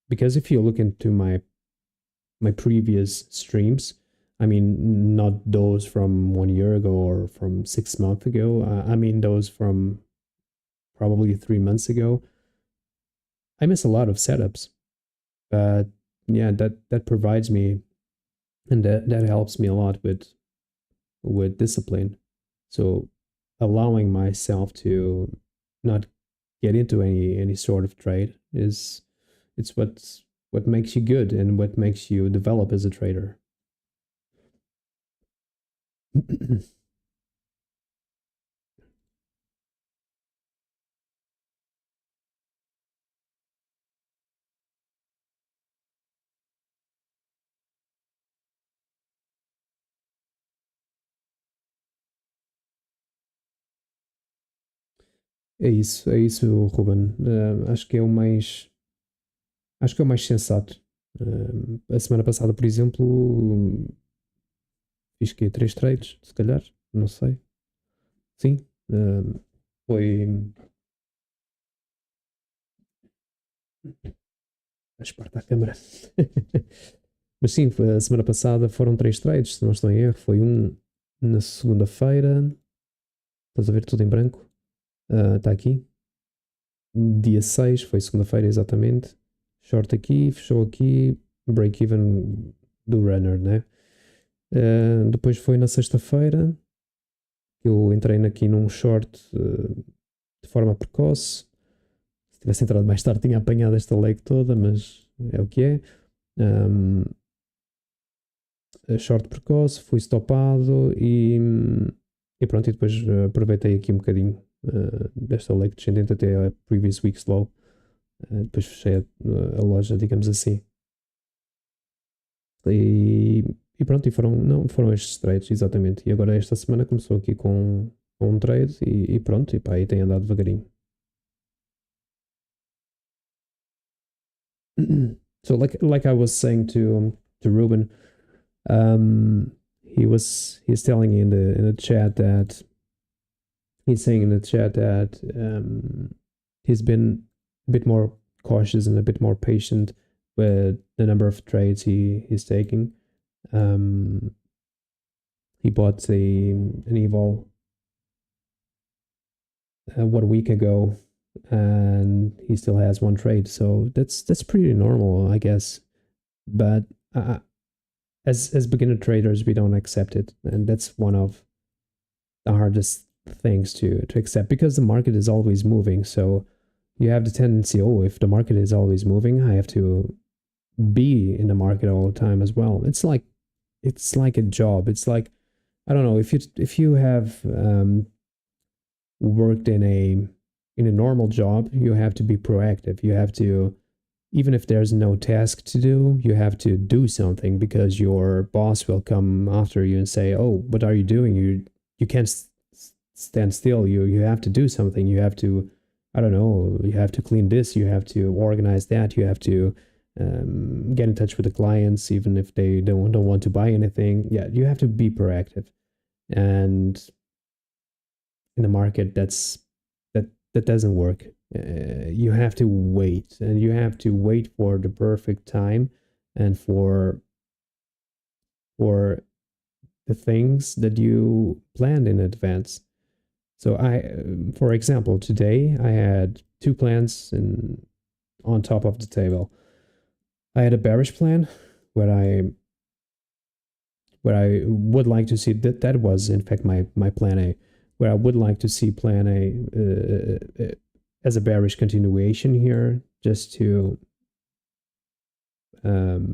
because if you look into my previous streams, I mean, not those from 1 year ago or from 6 months ago. I mean, those from probably 3 months ago. I miss a lot of setups, but yeah, that provides me, and that helps me a lot with discipline. So allowing myself to not get into any sort of trade is it's what makes you good and what makes you develop as a trader. É isso, Ruben. Acho que é o mais sensato. A semana passada, por exemplo, fiz que três trades, se calhar, não sei. sim, foi. Esparta a câmera. Mas sim, a semana passada foram 3 trades, se não estou em erro. Foi um na segunda-feira. Estás a ver tudo em branco? Está aqui. Dia 6 foi segunda-feira exatamente. Short aqui, fechou aqui. Break-even do runner, né? Depois foi na sexta-feira que eu entrei aqui num short de forma precoce. Se tivesse entrado mais tarde, tinha apanhado esta leg toda, mas é o que é. Um, short precoce, fui stopado e pronto. E depois aproveitei aqui um bocadinho desta leg descendente até a previous week's low. Depois fechei a loja, digamos assim. E, e pronto, e foram, não, foram estes trades, exatamente. E agora esta semana começou aqui com um trade e pronto, e pá, aí tem andado devagarinho. So like I was saying to Ruben, he's telling in the chat that he's saying in the chat that he's been a bit more cautious and a bit more patient with the number of trades he's taking. He bought an Evo what a week ago, and he still has one trade. So that's pretty normal, I guess. But as beginner traders, we don't accept it, and that's one of the hardest things to accept because the market is always moving. So you have the tendency, oh, if the market is always moving, I have to be in the market all the time as well. It's like a job. It's like, I don't know, if you have worked in a normal job, you have to be proactive. You have to, even if there's no task to do, you have to do something because your boss will come after you and say, "Oh, what are you doing? You can't stand still. You have to do something. You have to, I don't know, you have to clean this. You have to organize that. You have to get in touch with the clients, even if they don't want to buy anything. Yeah, you have to be proactive. And in the market, that doesn't work. You have to wait, and you have to wait for the perfect time and for the things that you planned in advance. So for example, today I had two plans on top of the table. I had a bearish plan where I would like to see that was in fact my plan A, where I would like to see plan A as a bearish continuation here, just to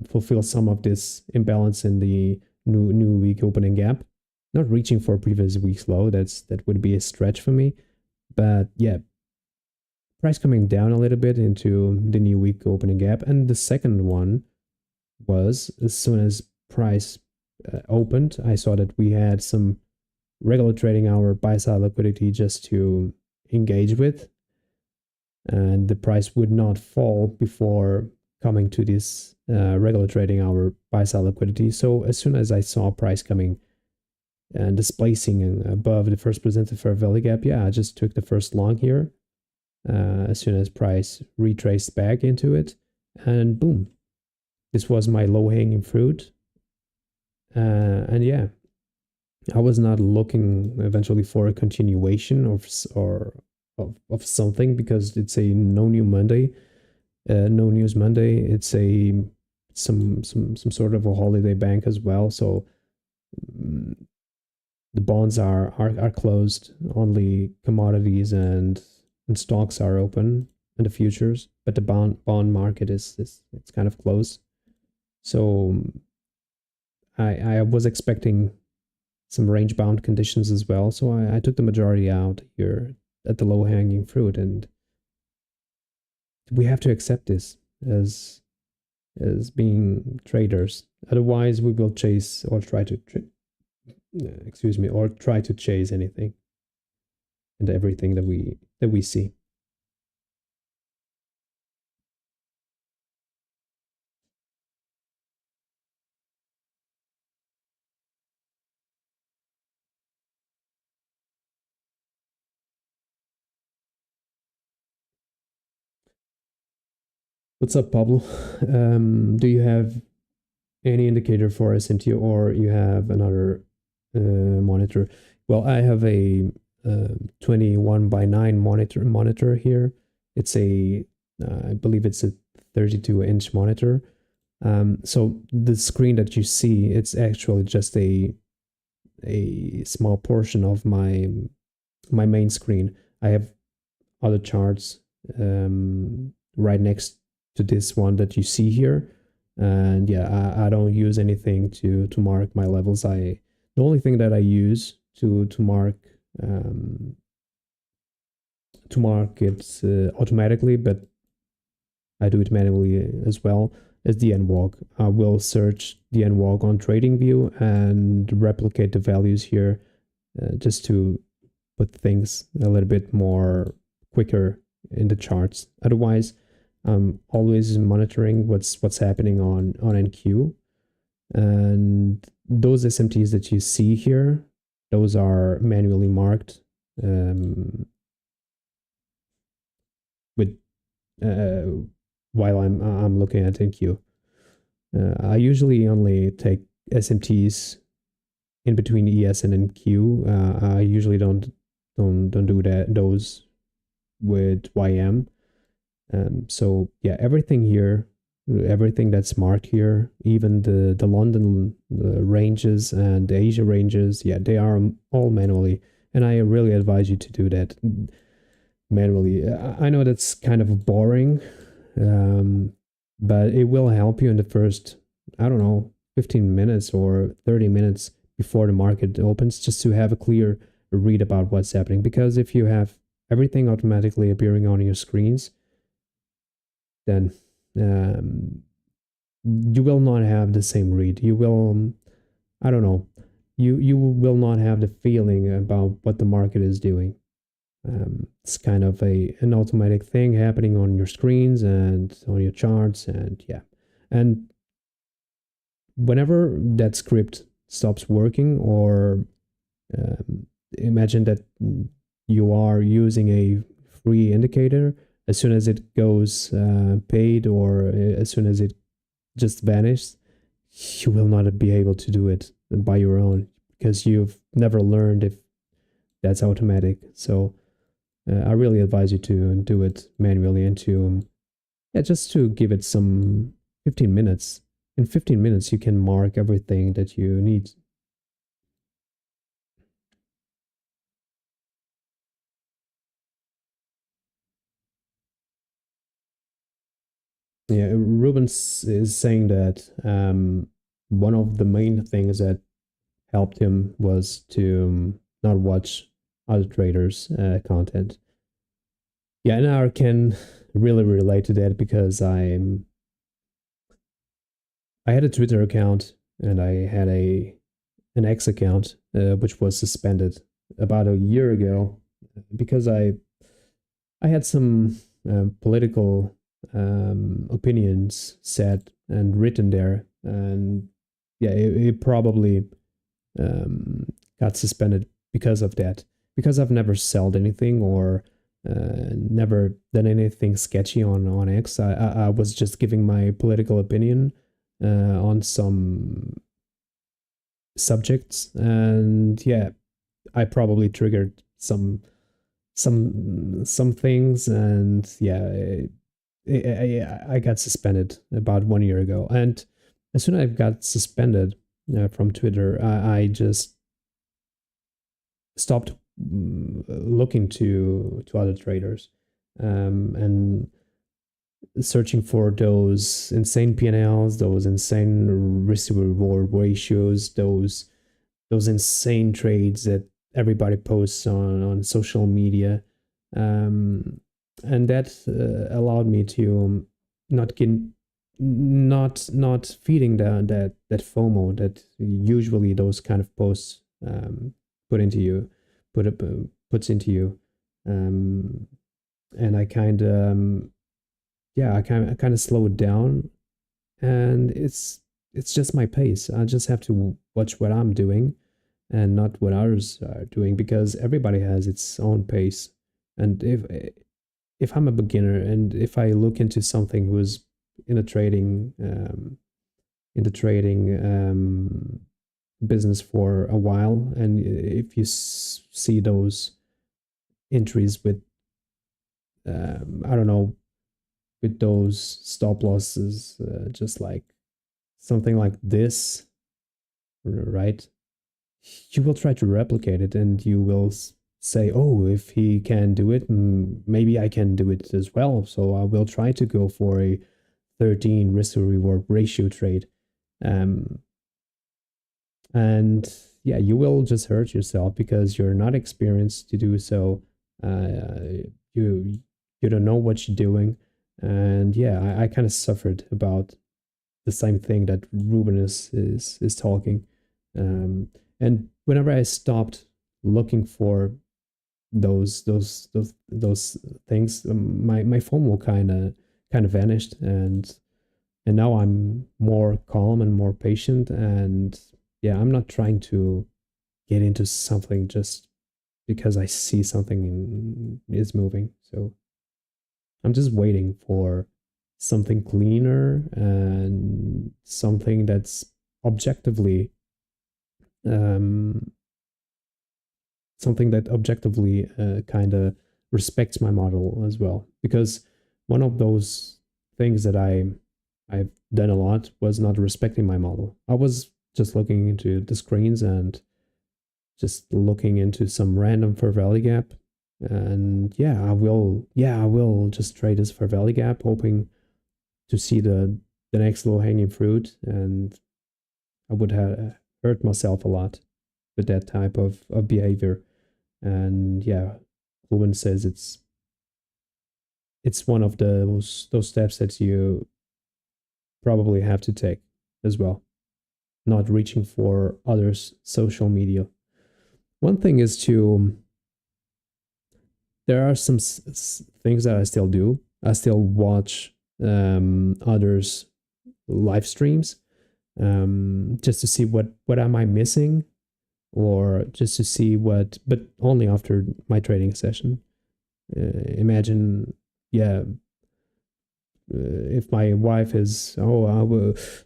fulfill some of this imbalance in the new week opening gap. Not reaching for previous week's low, that would be a stretch for me, but yeah, price coming down a little bit into the new week opening gap. And the second one was, as soon as price opened, I saw that we had some regular trading hour buy side liquidity just to engage with, and the price would not fall before coming to this regular trading hour buy side liquidity. So as soon as I saw price coming and displacing above the first presented fair value gap, yeah, I just took the first long here. As soon as price retraced back into it, and boom, this was my low hanging fruit. And yeah, I was not looking eventually for a continuation of something, because it's a no new Monday, no news Monday. It's a some sort of a holiday bank as well. So the bonds are closed. Only commodities and stocks are open, and the futures, but the bond market is it's kind of closed. So I was expecting some range bound conditions as well. So I took the majority out here at the low hanging fruit, and we have to accept this as being traders. Otherwise, we will chase or try to or try to chase anything and everything that we see. What's up, Pablo? Do you have any indicator for SMT, or you have another monitor? Well, I have a 21:9 monitor here. It's a I believe it's a 32-inch monitor. So the screen that you see, it's actually just a small portion of my main screen. I have other charts right next to this one that you see here, and yeah, I don't use anything to mark my levels. The only thing that I use to mark it automatically, but I do it manually as well, is the NWOG. I will search the NWOG on TradingView and replicate the values here, just to put things a little bit more quicker in the charts. Otherwise, I'm always monitoring what's happening on NQ, and those SMTs that you see here, those are manually marked with while I'm looking at NQ. I usually only take SMTs in between ES and NQ. I usually don't do those with YM. So yeah, everything here, everything that's marked here, even the London ranges and the Asia ranges, yeah, they are all manually, and I really advise you to do that manually. I know that's kind of boring, but it will help you in the first, I don't know, 15 minutes or 30 minutes before the market opens, just to have a clear read about what's happening. Because if you have everything automatically appearing on your screens, then you will not have the same read. You will, I don't know, you will not have the feeling about what the market is doing. It's kind of an automatic thing happening on your screens and on your charts, and yeah. And whenever that script stops working, or imagine that you are using a free indicator, as soon as it goes paid, or as soon as it just vanishes, you will not be able to do it by your own, because you've never learned if that's automatic. So I really advise you to do it manually, and to just to give it some 15 minutes. In 15 minutes, you can mark everything that you need. Yeah, Rubens is saying that one of the main things that helped him was to not watch other traders' content. Yeah, and I can really relate to that, because I had a Twitter account, and I had an X account, which was suspended about a year ago, because I had some political opinions said and written there, and yeah, it probably got suspended because of that. Because I've never sold anything, or never done anything sketchy on X. I was just giving my political opinion on some subjects, and yeah, I probably triggered some things, and yeah, I got suspended about 1 year ago. And as soon as I got suspended from Twitter, I just stopped looking to other traders, and searching for those insane P&Ls, those insane risk reward ratios, those insane trades that everybody posts on social media, and that allowed me to not get not feeding that FOMO that usually those kind of posts put into you, puts into you, and I kind of I kind of slowed down, and it's just my pace. I just have to watch what I'm doing, and not what others are doing, because everybody has its own pace. And if I'm a beginner, and if I look into something who's in the trading business for a while, and if you see those entries with I don't know, with those stop losses, just like something like this, right? You will try to replicate it, and you will say, oh, if he can do it, maybe I can do it as well. So I will try to go for a 13 risk to reward ratio trade. And yeah, you will just hurt yourself because you're not experienced to do so. You don't know what you're doing. And yeah, I kind of suffered about the same thing that Ruben is talking. And whenever I stopped looking for those things, my FOMO kind of vanished, and now I'm more calm and more patient, and yeah, I'm not trying to get into something just because I see something is moving. So I'm just waiting for something cleaner and something that's objectively um, something that objectively kind of respects my model as well. Because one of those things that I've done a lot was not respecting my model. I was just looking into the screens and just looking into some random fair value gap. And I will just trade this fair value gap, hoping to see the next low hanging fruit. And I would have hurt myself a lot with that type of behavior. And yeah, Ruben says it's one of those steps that you probably have to take as well, not reaching for others' social media. One thing is to there are some things that I still do. I still watch others' live streams just to see what am I missing, or just to see but only after my trading session. Imagine, yeah, if my wife is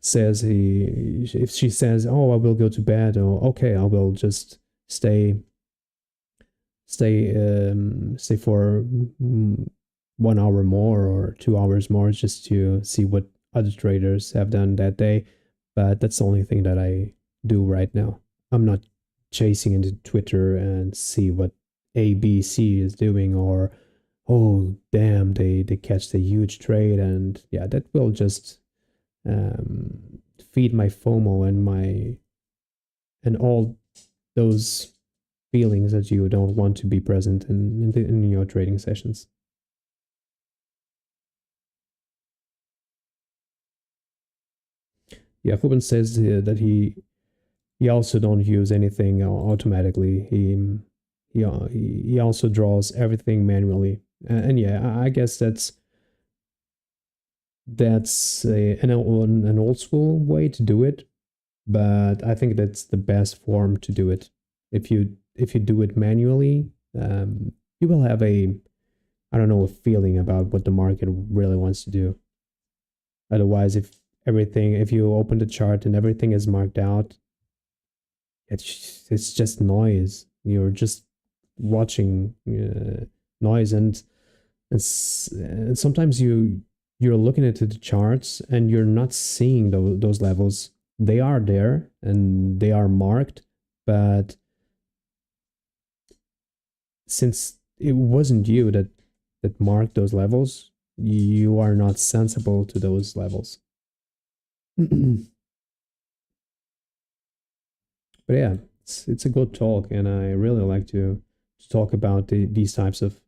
says if she says, oh, I will go to bed, or okay, I will just stay for 1 hour more or 2 hours more just to see what other traders have done that day. But that's the only thing that I do right now. I'm not chasing into Twitter and see what ABC is doing, or oh damn, they catch the huge trade, and yeah, that will just feed my FOMO and all those feelings that you don't want to be present in your trading sessions. Yeah, Ruben says that he also don't use anything automatically. He also draws everything manually, and yeah, I guess that's an old school way to do it, but I think that's the best form to do it. If you do it manually, you will have I don't know, a feeling about what the market really wants to do. Otherwise, if you open the chart and everything is marked out, it's just noise. You're just watching noise, and sometimes you're looking at the charts and you're not seeing those levels. They are there and they are marked, but since it wasn't you that marked those levels, you are not sensible to those levels. But yeah, it's a good talk, and I really like to talk about these types of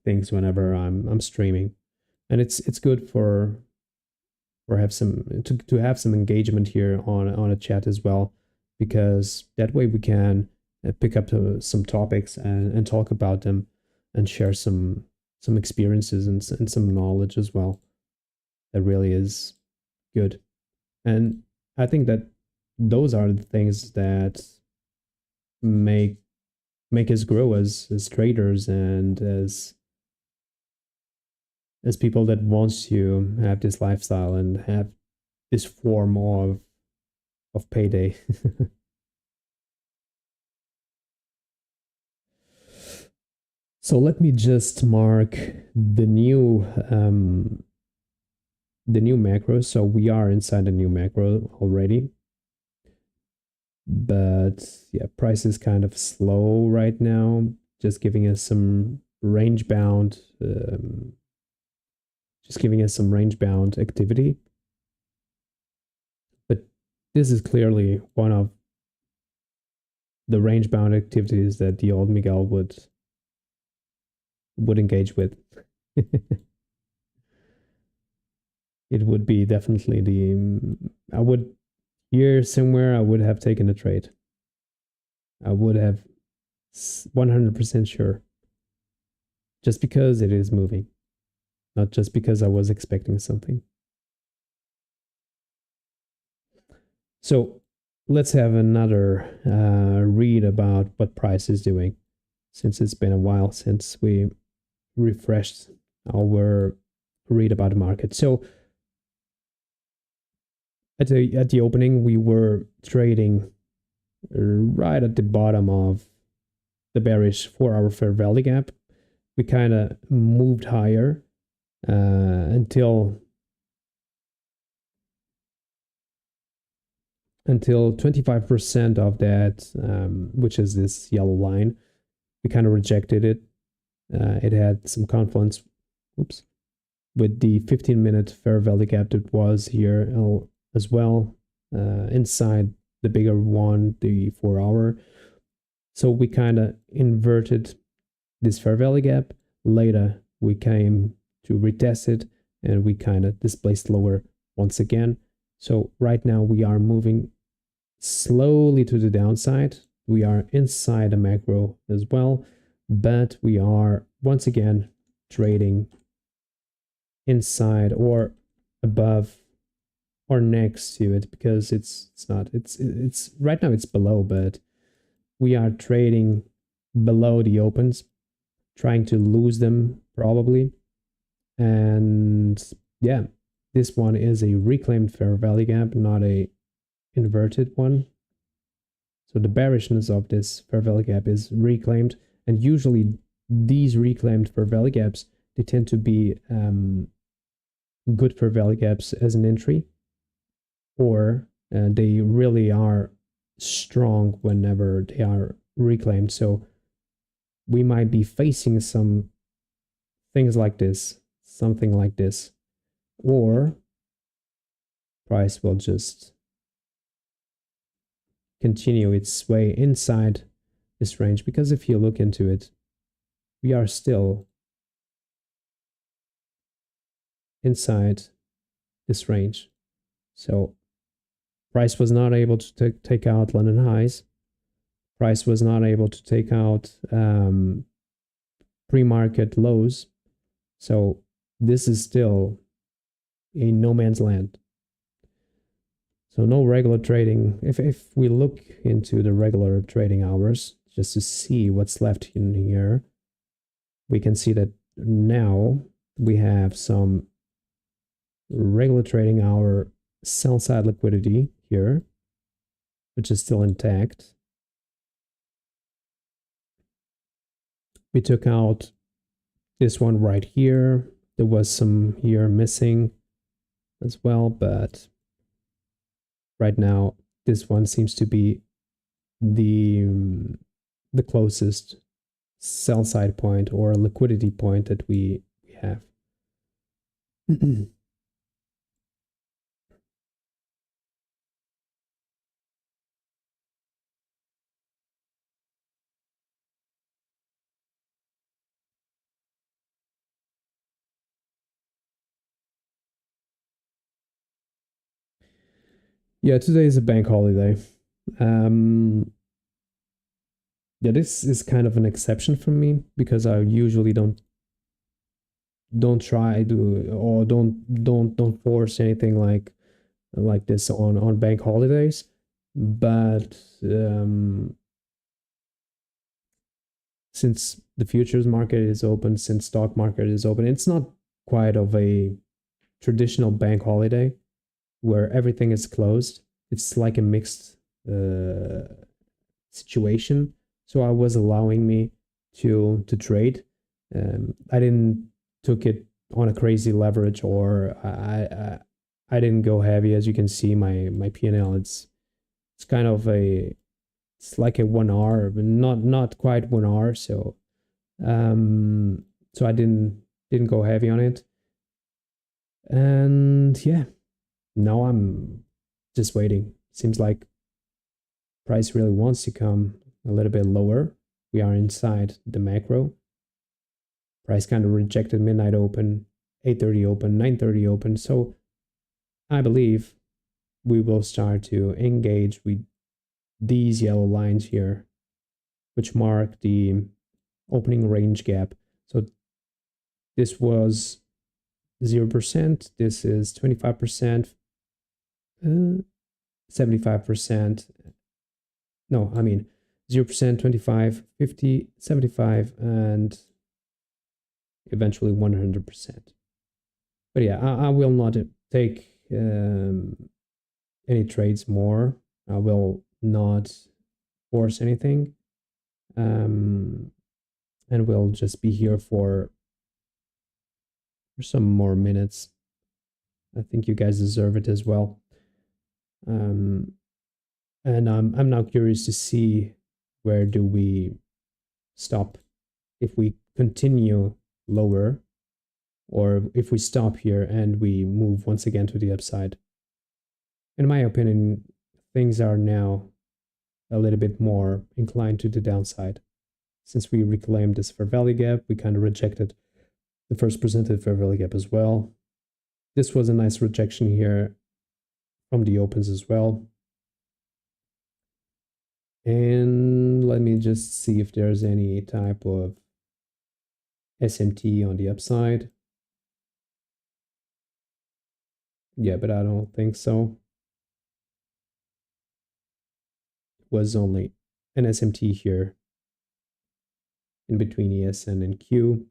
things whenever I'm streaming, and it's good for have some to have some engagement here on a chat as well, because that way we can pick up some topics and talk about them and share some experiences and some knowledge as well. That really is good, and I think that those are the things that make us grow as traders and as people that wants to have this lifestyle and have this form of payday. So let me just mark the new macro. So we are inside the new macro already, but yeah, price is kind of slow right now, just giving us some range bound activity. But this is clearly one of the range bound activities that the old Miguel would engage with. It would be definitely I would here somewhere I would have taken a trade. I would have 100% sure. Just because it is moving, not just because I was expecting something. So let's have another read about what price is doing, since it's been a while since we refreshed our read about the market. So at the opening, we were trading right at the bottom of the bearish 4-hour fair value gap. We kind of moved higher until 25% of that, which is this yellow line, we kind of rejected it. It had some confluence, with the 15-minute fair value gap that was here as well, inside the bigger one, the 4-hour. So we kind of inverted this fair value gap. Later, we came to retest it, and we kind of displaced lower once again. So right now we are moving slowly to the downside. We are inside the macro as well, but we are once again trading inside or above or next to it, because it's right now it's below, but we are trading below the opens, trying to lose them probably. And yeah, this one is a reclaimed fair value gap, not a inverted one. So the bearishness of this fair value gap is reclaimed, and usually these reclaimed fair value gaps, they tend to be good fair value gaps as an entry, or they really are strong whenever they are reclaimed. So we might be facing some things like this, something like this, or price will just continue its way inside this range, because if you look into it, we are still inside this range. So price was not able to take out London highs. Price was not able to take out pre-market lows. So this is still a no man's land. So no regular trading. If we look into the regular trading hours, just to see what's left in here, we can see that now we have some regular trading hour sell side liquidity here, which is still intact. We took out this one right here. There was some here missing as well, but right now this one seems to be the closest sell side point or liquidity point that we have. Yeah, today is a bank holiday. Yeah, this is kind of an exception for me, because I usually don't try to, or don't force anything like this on bank holidays. But since the futures market is open, since stock market is open, it's not quite of a traditional bank holiday where everything is closed. It's like a mixed situation. So I was allowing me to trade. I didn't took it on a crazy leverage, or I didn't go heavy. As you can see, my P&L, it's kind of it's like a 1 hour, but not quite 1 hour. So so I didn't go heavy on it. And yeah, now I'm just waiting. Seems like price really wants to come a little bit lower. We are inside the macro. Price kind of rejected midnight open, 8:30 open, 9:30 open. So I believe we will start to engage with these yellow lines here, which mark the opening range gap. So this was 0%. This is 25%, 75%. No, I mean 0%, 25, 50, 75, and eventually 100%. But yeah, I will not take any trades more. I will not force anything. And we'll just be here for some more minutes. I think you guys deserve it as well. And I'm now curious to see where do we stop, if we continue lower, or if we stop here and we move once again to the upside. In my opinion, things are now a little bit more inclined to the downside. Since we reclaimed this fair value gap, we kind of rejected the first presented fair value gap as well. This was a nice rejection here from the opens as well. And let me just see if there's any type of SMT on the upside. Yeah, but I don't think so. It was only an SMT here in between ESN and Q.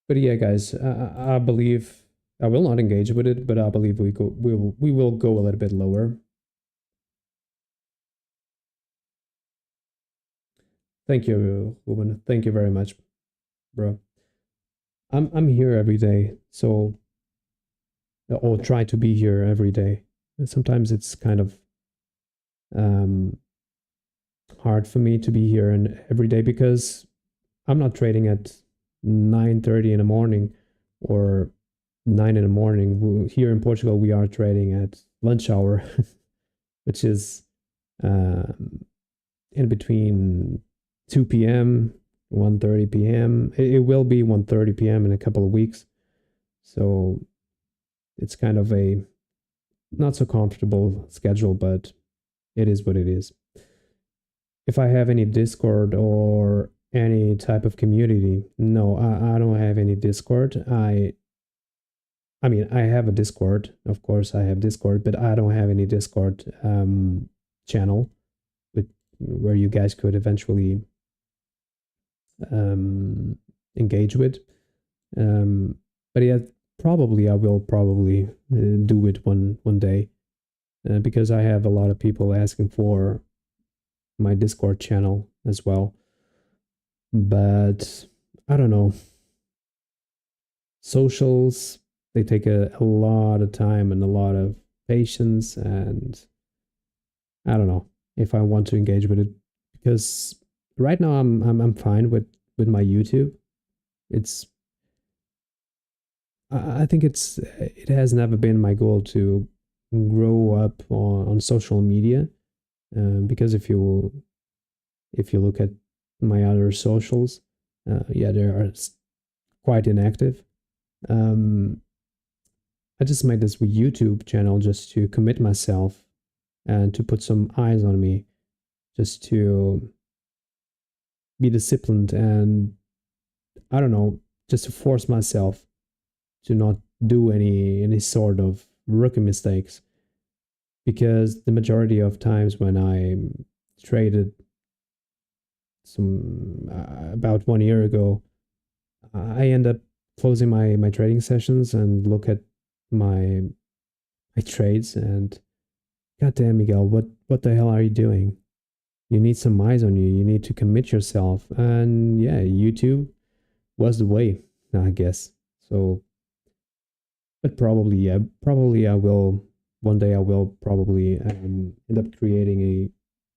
But yeah, guys, I believe I will not engage with it, but I believe we will go a little bit lower. Thank you, Ruben. Thank you very much, bro. I'm here every day, so or try to be here every day. And sometimes it's kind of hard for me to be here and every day because I'm not trading at 9:30 in the morning or 9 in the morning. Here in Portugal, we are trading at lunch hour, which is in between 2 p.m. 1:30 p.m. It will be 1:30 p.m. in a couple of weeks. So it's kind of a not so comfortable schedule, but it is what it is. If I have any Discord or any type of community, no, I don't have any Discord. I mean, I have a Discord, of course, I have Discord, but I don't have any Discord channel with where you guys could eventually engage with. But yeah, I will probably do it one day because I have a lot of people asking for my Discord channel as well. But I don't know. Socials, they take a lot of time and a lot of patience, and I don't know if I want to engage with it because right now I'm fine with my YouTube. It's I think it has never been my goal to grow up on social media, because if you look at my other socials, yeah, they are quite inactive. I just made this YouTube channel just to commit myself and to put some eyes on me, just to be disciplined and I don't know, just to force myself to not do any sort of rookie mistakes. Because the majority of times when I traded some about 1 year ago, I end up closing my trading sessions and look at my trades, and goddamn, Miguel, what the hell are you doing? You need some eyes on you. You need to commit yourself. And yeah, YouTube was the way, I guess. So, but probably, yeah, probably I will one day. I will probably end up creating a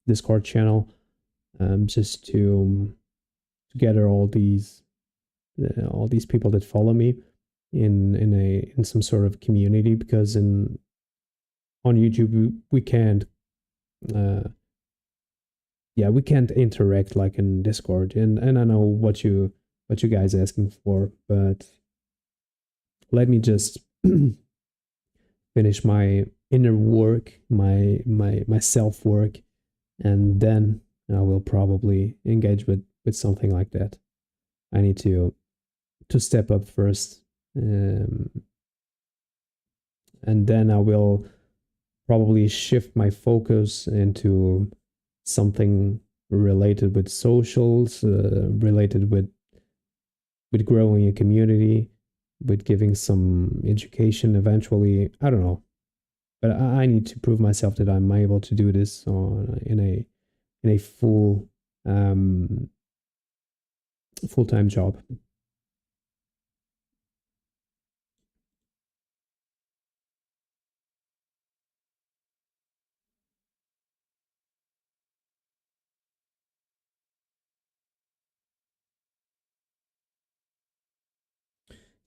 Discord channel, just to gather all these people that follow me in some sort of community, because in on YouTube we can't uh yeah, we can't interact like in Discord. And I know what you guys asking for, but let me just finish my inner work, my self work, and then I will probably engage with something like that. I need to step up first, um, and then I will probably shift my focus into something related with socials, related with growing a community, with giving some education eventually. I don't know, but I need to prove myself that I'm able to do this in a um, full time job.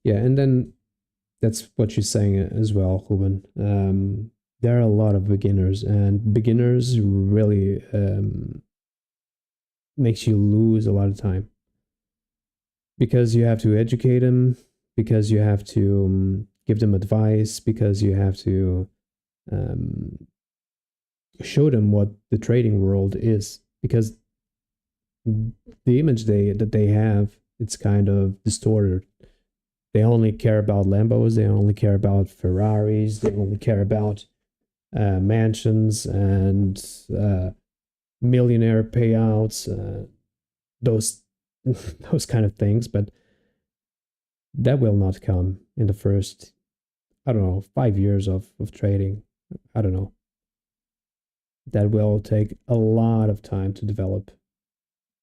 Yeah, and then that's what you're saying as well, Ruben. There are a lot of beginners, and beginners really makes you lose a lot of time, because you have to educate them, because you have to give them advice, because you have to um, show them what the trading world is, because the image that they have, it's kind of distorted. They only care about Lambos, they only care about Ferraris, they only care about mansions and uh, millionaire payouts, those those kind of things. But that will not come in the first, I don't know, 5 years of trading. I don't know. That will take a lot of time to develop.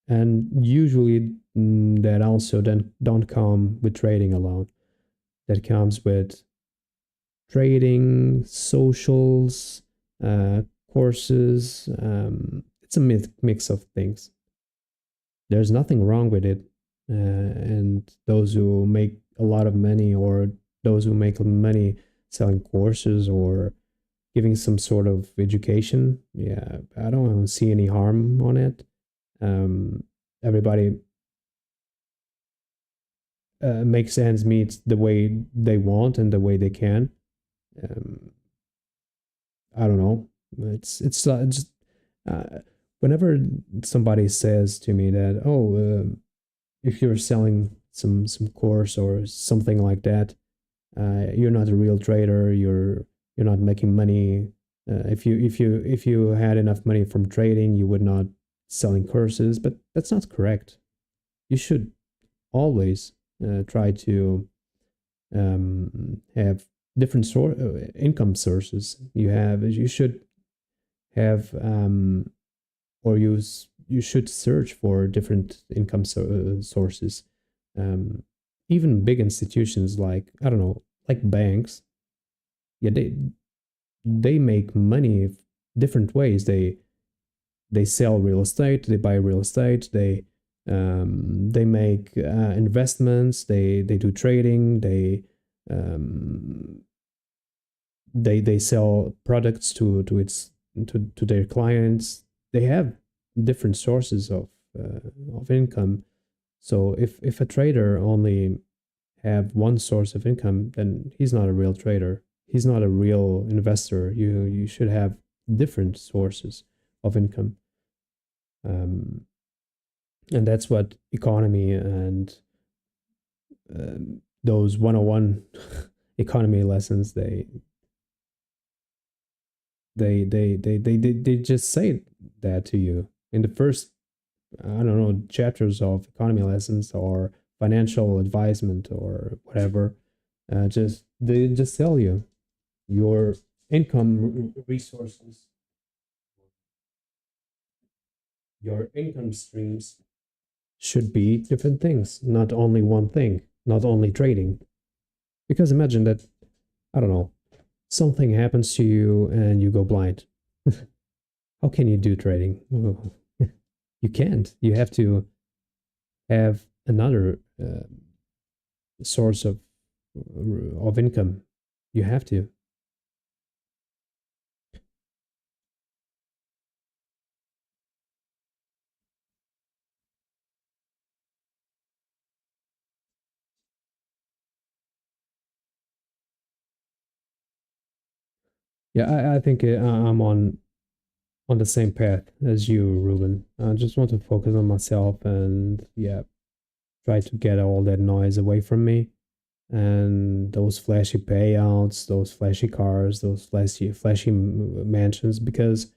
And usually that also then don't come with trading alone. That comes with trading, socials, courses. It's a mix of things. There's nothing wrong with it. And those who make a lot of money, or those who make money selling courses or giving some sort of education, yeah, I don't see any harm on it. Um, Everybody makes ends meet the way they want and the way they can. Um, I don't know. It's just uh, whenever somebody says to me that, oh, if you're selling some course or something like that, you're not a real trader. You're not making money. If you had enough money from trading, you would not selling courses. But that's not correct. You should always try to have different income sources. You should have or you should search for different income sources. Um, Even big institutions like, I don't know, like banks, yeah, they make money different ways. They sell real estate, they buy real estate, they make investments, they do trading, um, they sell products to their clients. They have different sources of income. So if a trader only have one source of income, then he's not a real trader. He's not a real investor. You should have different sources of income. Um, and that's what economy and those 101 economy lessons, they just say that to you in the first, I don't know, chapters of economy lessons or financial advisement or whatever. They just tell you your income resources, your income streams should be different things, not only one thing, not only trading. Because imagine that, I don't know, something happens to you and you go blind. How can you do trading? You can't. You have to have another source of income. You have to. Yeah, I think I'm on the same path as you, Ruben. I just want to focus on myself and yeah, try to get all that noise away from me and those flashy payouts, those flashy cars, those flashy mansions because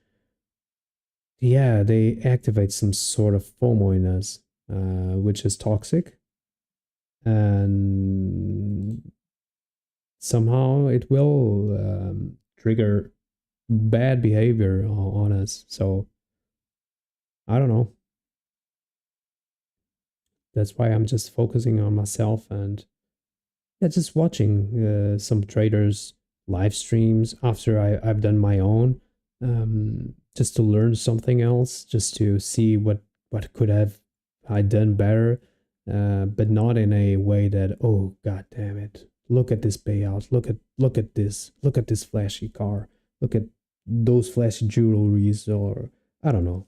yeah, they activate some sort of FOMO in us, which is toxic, and somehow it will trigger bad behavior on us. So I don't know. That's why I'm just focusing on myself and yeah, just watching some traders live streams after I've done my own, just to learn something else, just to see what could have I done better, but not in a way that oh god damn it, look at this payout, look at this flashy car, look at those flashy jewelries, or I don't know.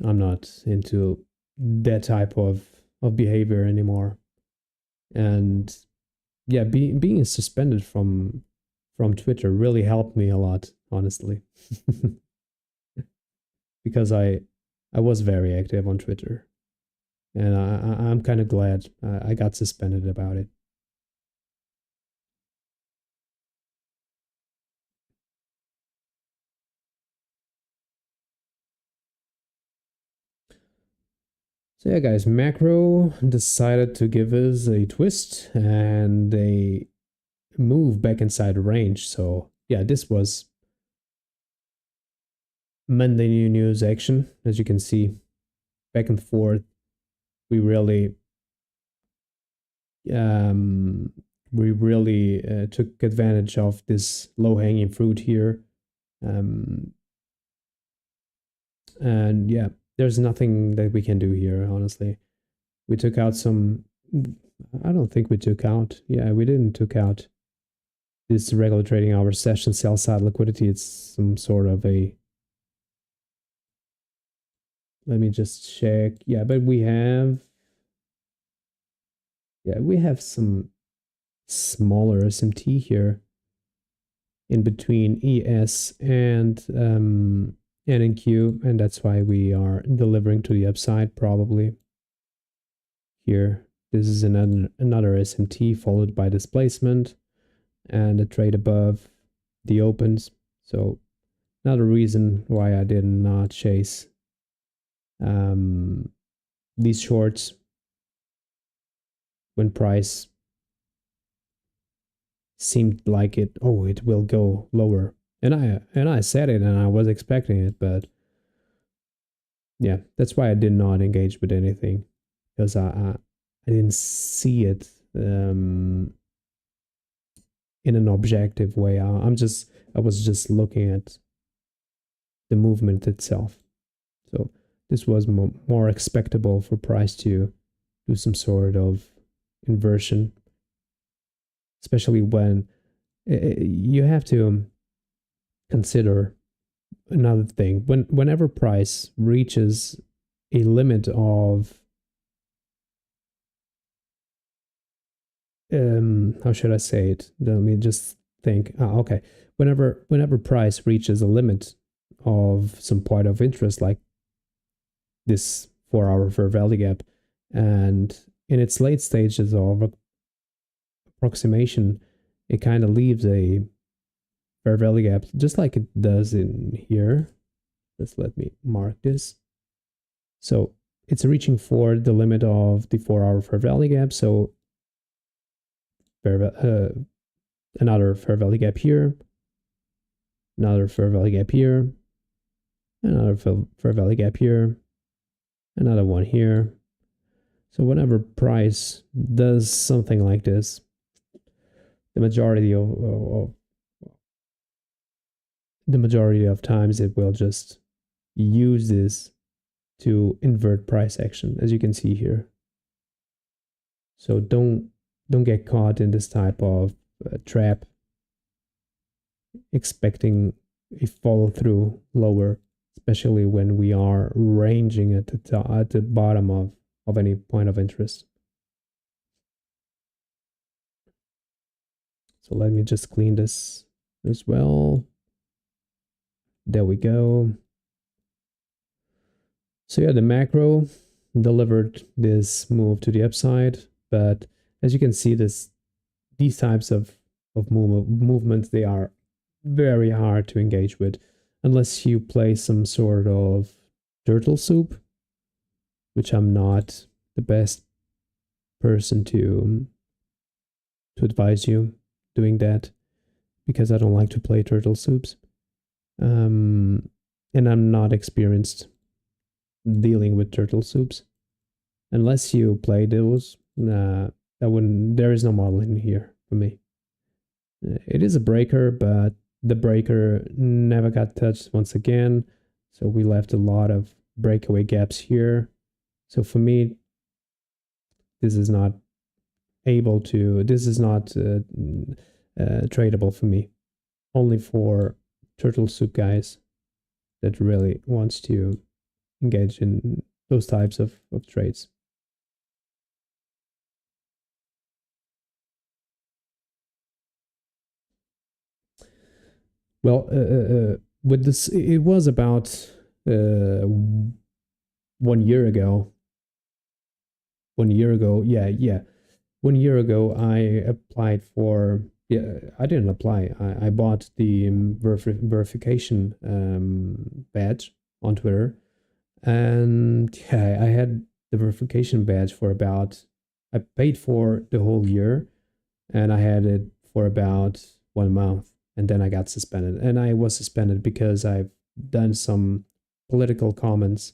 I'm not into that type of behavior anymore, and yeah, being suspended from Twitter really helped me a lot, honestly, because I was very active on Twitter, and I'm kind of glad I got suspended about it. So yeah, guys, macro decided to give us a twist, and they move back inside the range. So yeah, this was Monday new news action, as you can see, back and forth. We really um, we really took advantage of this low hanging fruit here. Um, and yeah, there's nothing that we can do here, honestly. We took out some, I don't think we took out, yeah, we didn't took out this regular trading hour session sell side liquidity. It's some sort of a, let me just check. Yeah, but we have some smaller SMT here in between ES and NQ, and that's why we are delivering to the upside probably here. This is another SMT followed by displacement and a trade above the opens. So another reason why I did not chase these shorts when price seemed like it will go lower. And I said it and I was expecting it, but yeah, that's why I did not engage with anything because I didn't see it in an objective way. I was just looking at the movement itself. So this was more expectable for price to do some sort of inversion, especially when you have to consider another thing. Whenever price reaches a limit of how should I say it? Let me just think. Okay. Whenever price reaches a limit of some point of interest, like this 4 hour fair value gap, and in its late stages of approximation, it kind of leaves a fair value gap, just like it does in here. Let's let me mark this. So it's reaching for the limit of the 4-hour fair value gap. So another fair value gap here, another fair value gap here, another fair value gap here, another one here. So whenever price does something like this, the majority of times it will just use this to invert price action, as you can see here. So don't get caught in this type of trap, expecting a follow through lower, especially when we are ranging at the bottom of any point of interest. So let me just clean this as well. There we go. So yeah, the macro delivered this move to the upside, but as you can see, these types of movements, they are very hard to engage with unless you play some sort of turtle soup, which I'm not the best person to advise you doing that, because I don't like to play turtle soups. And I'm not experienced dealing with turtle soups. Unless you play those, there is no model in here for me. It is a breaker, but the breaker never got touched once again. So we left a lot of breakaway gaps here. So for me, this is not tradable for me. Only for turtle soup guys that really wants to engage in those types of trades. Well, with this, it was about 1 year ago. 1 year ago, yeah. 1 year ago, I applied for. Yeah, I didn't apply. I bought the verification badge on Twitter, and yeah, I had the verification badge for about. I paid for the whole year, and I had it for about 1 month. And then I got suspended. And I was suspended because I've done some political comments.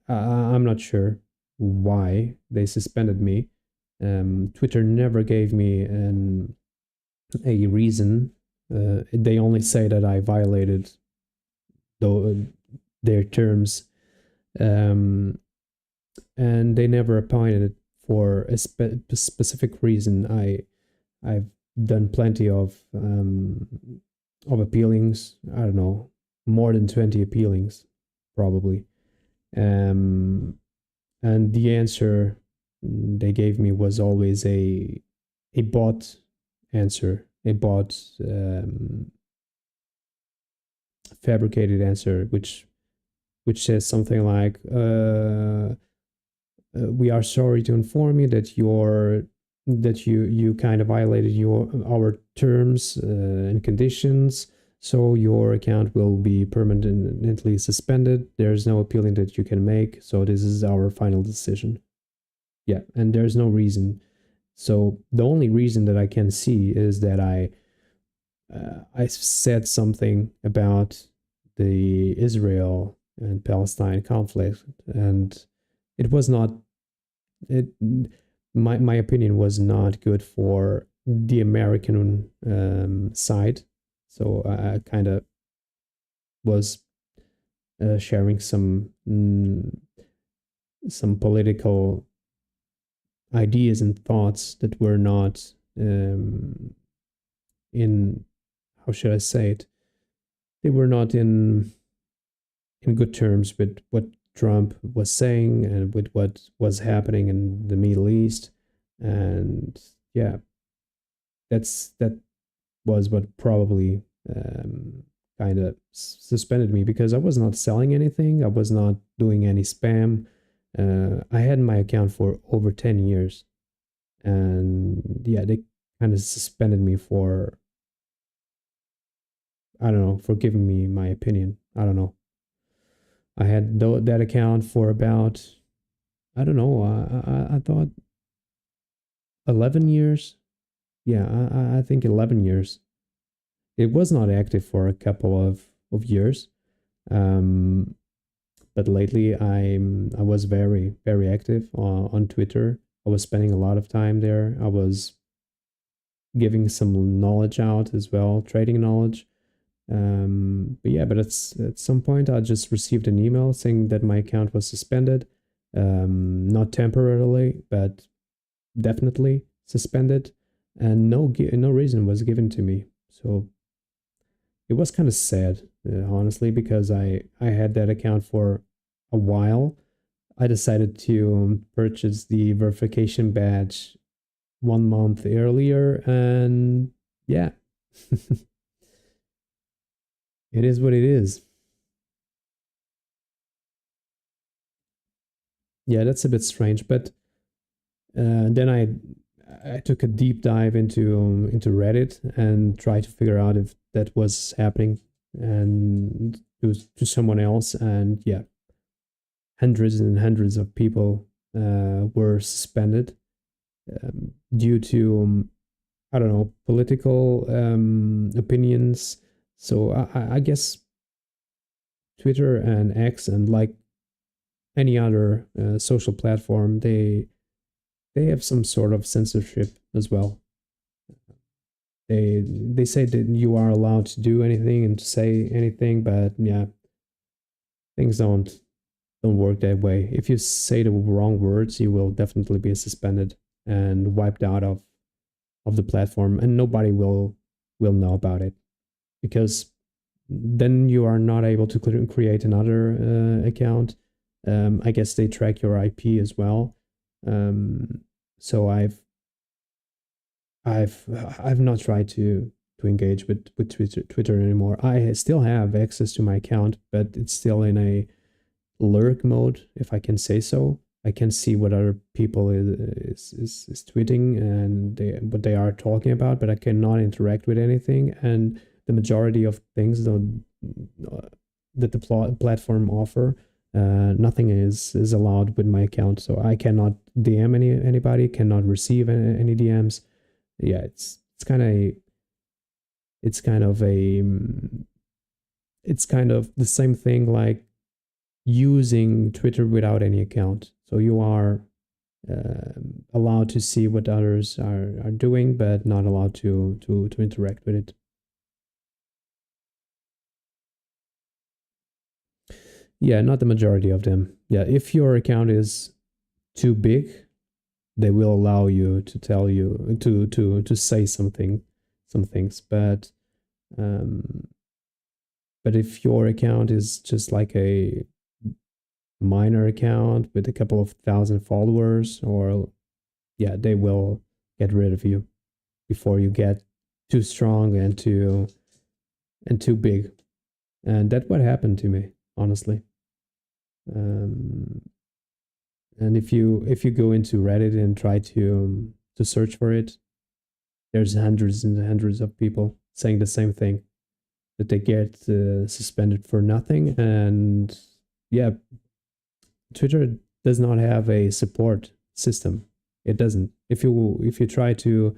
I'm not sure why they suspended me. Twitter never gave me a reason. They only say that I violated their terms. And they never appointed for a specific reason. I've done plenty of appealings. I don't know, more than 20 appealings, probably. And the answer they gave me was always a bot answer, a bot fabricated answer, which says something like, we are sorry to inform you that you kind of violated our terms and conditions, so your account will be permanently suspended. There's no appealing that you can make, so this is our final decision. Yeah, and there's no reason. So the only reason that I can see is that I said something about the Israel and Palestine conflict, and it was not it my opinion was not good for the American side. So I kind of was sharing some political ideas and thoughts that were not in, how should I say it? They were not in good terms with what Trump was saying and with what was happening in the Middle East. And yeah, that was what probably kind of suspended me, because I was not selling anything. I was not doing any spam. I had my account for over 10 years. And yeah, they kind of suspended me for, I don't know, for giving me my opinion. I don't know. I had that account for about, I don't know, I thought 11 years. Yeah, I think 11 years. It was not active for a couple of years. Um, but lately I was very active on Twitter. I was spending a lot of time there. I was giving some knowledge out as well, trading knowledge. But yeah, but at some point I just received an email saying that my account was suspended, not temporarily, but definitely suspended, and no reason was given to me. So it was kind of sad, honestly, because I had that account for a while. I decided to purchase the verification badge 1 month earlier, and yeah, it is what it is. Yeah, that's a bit strange, but then I took a deep dive into Reddit and tried to figure out if that was happening and to someone else, and yeah, hundreds and hundreds of people were suspended due to I don't know, political opinions. So I guess Twitter and X, and like any other social platform, they have some sort of censorship as well. They say that you are allowed to do anything and to say anything, but yeah, things don't work that way. If you say the wrong words, you will definitely be suspended and wiped out of the platform, and nobody will know about it, because then you are not able to create another account. I guess they track your IP as well. So I've not tried to engage with Twitter anymore. I still have access to my account, but it's still in a lurk mode, if I can say so. I can see what other people is tweeting and what they are talking about, but I cannot interact with anything. And the majority of things that the platform offer, nothing is allowed with my account. So I cannot DM anybody, cannot receive any DMs. Yeah, it's kind of it's kind of a it's kind of the same thing like using Twitter without any account. So you are allowed to see what others are doing, but not allowed to interact with it. Yeah, not the majority of them. Yeah, if your account is too big, they will allow you to tell you to say some things. Um, but if your account is just like a minor account with a couple of thousand followers, or yeah, they will get rid of you before you get too strong and too big. And that's what happened to me, honestly. Um, and if you go into Reddit and try to search for it, there's hundreds and hundreds of people saying the same thing, that they get suspended for nothing. And yeah, Twitter does not have a support system. It doesn't. If you try to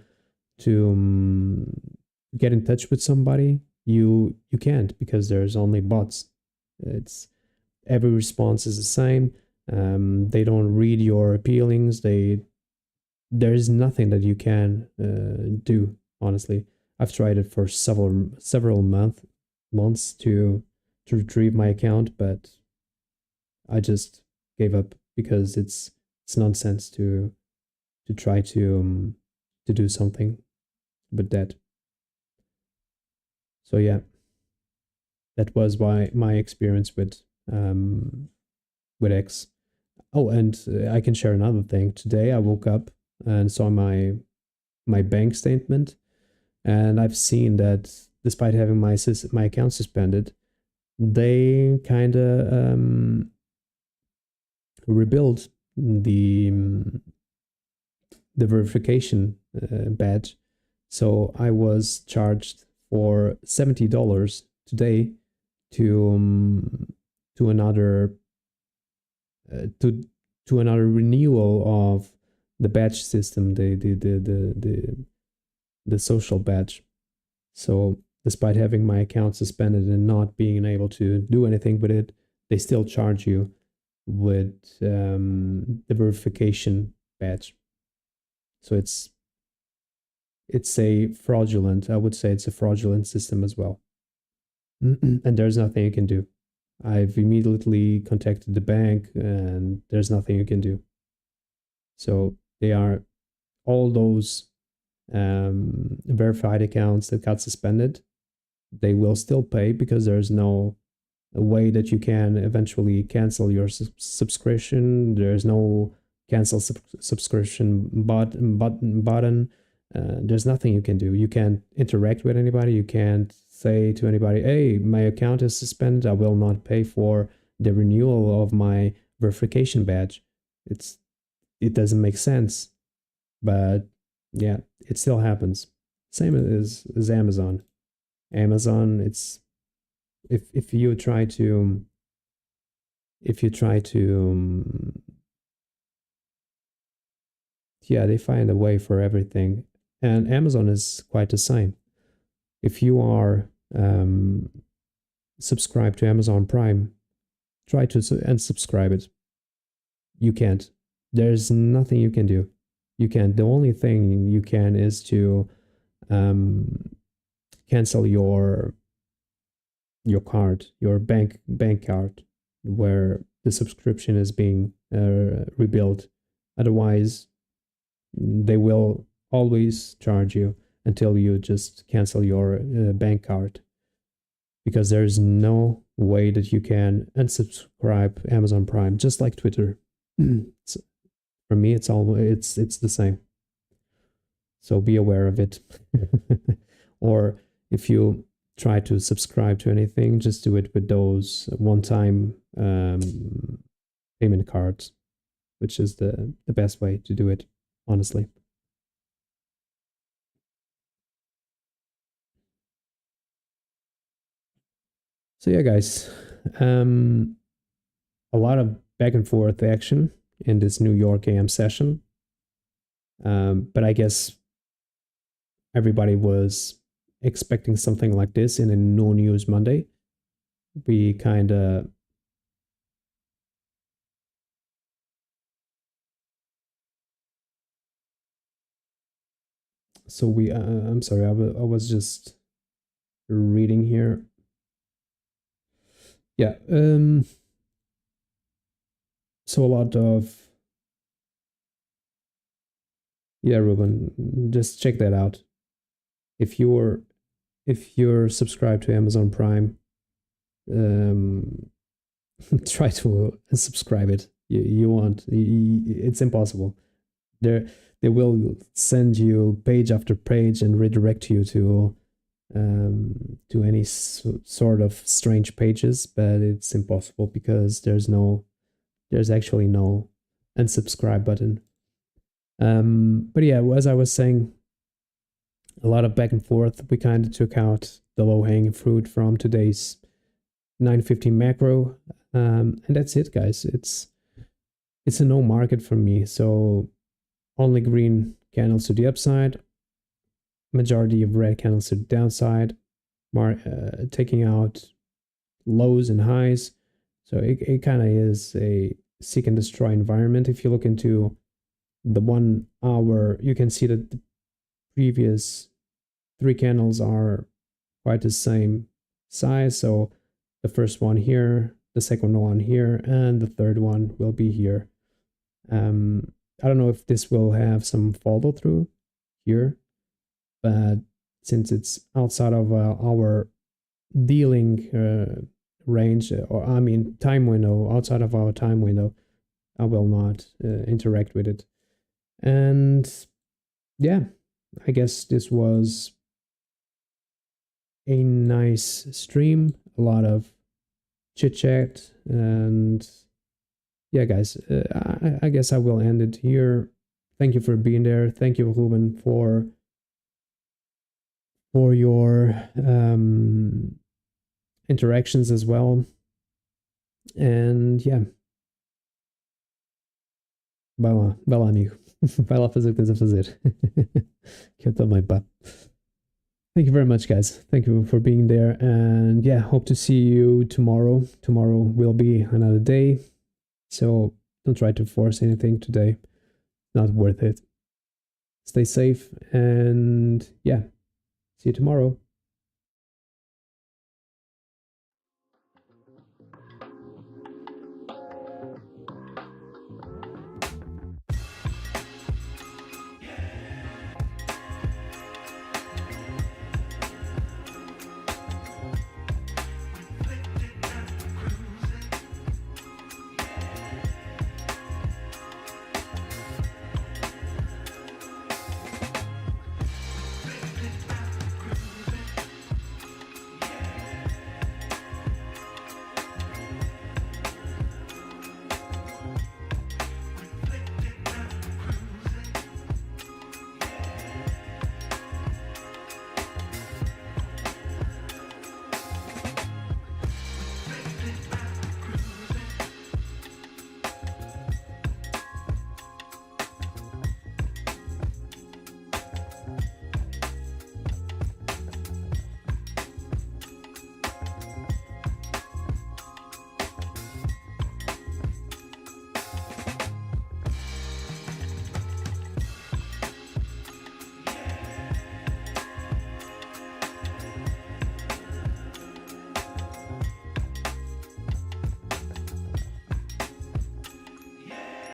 get in touch with somebody, you can't, because there's only bots. It's every response is the same. They don't read your feelings. There's nothing that you can do. Honestly, I've tried it for several months to retrieve my account, but I just gave up, because it's nonsense to try to do something with that. So yeah, that was my experience with X. Oh, and I can share another thing. Today I woke up and saw my bank statement, and I've seen that despite having my account suspended, they kind of rebuild the verification badge. So I was charged for $70 today to to another to another renewal of the badge system, the social badge. So despite having my account suspended and not being able to do anything with it, they still charge you with the verification badge. So it's a fraudulent, I would say it's a fraudulent system as well. And there's nothing you can do. I've immediately contacted the bank and there's nothing you can do. So they are all those verified accounts that got suspended, they will still pay because there's no way that you can eventually cancel your subscription. There's no cancel subscription button. There's nothing you can do. You can't interact with anybody. You can't say to anybody, hey, my account is suspended. I will not pay for the renewal of my verification badge. It doesn't make sense. But yeah, it still happens. Same as Amazon. Amazon, it's if you try to yeah, they find a way for everything. And Amazon is quite the same. If you are subscribed to Amazon Prime, try to unsubscribe it. You can't. There's nothing you can do. You can't. The only thing you can is to cancel your card, your bank card, where the subscription is being rebuilt. Otherwise, they will always charge you until you just cancel your bank card, because there's no way that you can unsubscribe Amazon Prime, just like Twitter. For me, it's the same. So be aware of it. Or if you try to subscribe to anything, just do it with those one-time payment cards, which is the best way to do it, honestly. So yeah, guys, a lot of back and forth action in this New York AM session. But I guess everybody was expecting something like this in a no news Monday. We kind of I'm sorry, I was just reading here. Yeah, so a lot of, yeah, Ruben, just check that out. If you're subscribed to Amazon Prime, try to subscribe it. You want, it's impossible. They will send you page after page and redirect you to any sort of strange pages, but it's impossible because there's actually no unsubscribe button. But yeah, as I was saying, a lot of back and forth. We kind of took out the low hanging fruit from today's 950 macro, and that's it, guys. It's a no market for me. So only green candles to the upside, majority of red candles to the downside, taking out lows and highs. So it kind of is a seek and destroy environment. If you look into the 1 hour, you can see that the previous 3 candles are quite the same size. So the first one here, the second one here, and the third one will be here. I don't know if this will have some follow through here, but since it's outside of our dealing range, or I mean time window, outside of our time window, I will not interact with it. And yeah, I guess this was a nice stream, a lot of chit chat, and yeah, guys, I guess I will end it here. Thank you for being there. Thank you, Ruben, for your interactions as well. And yeah, vai lá, amigo. Vai lá fazer o que tens a fazer. Que eu também, pá. Thank you very much, guys. Thank you for being there. And yeah, hope to see you tomorrow. Tomorrow will be another day. So don't try to force anything today. Not worth it. Stay safe. And yeah, see you tomorrow.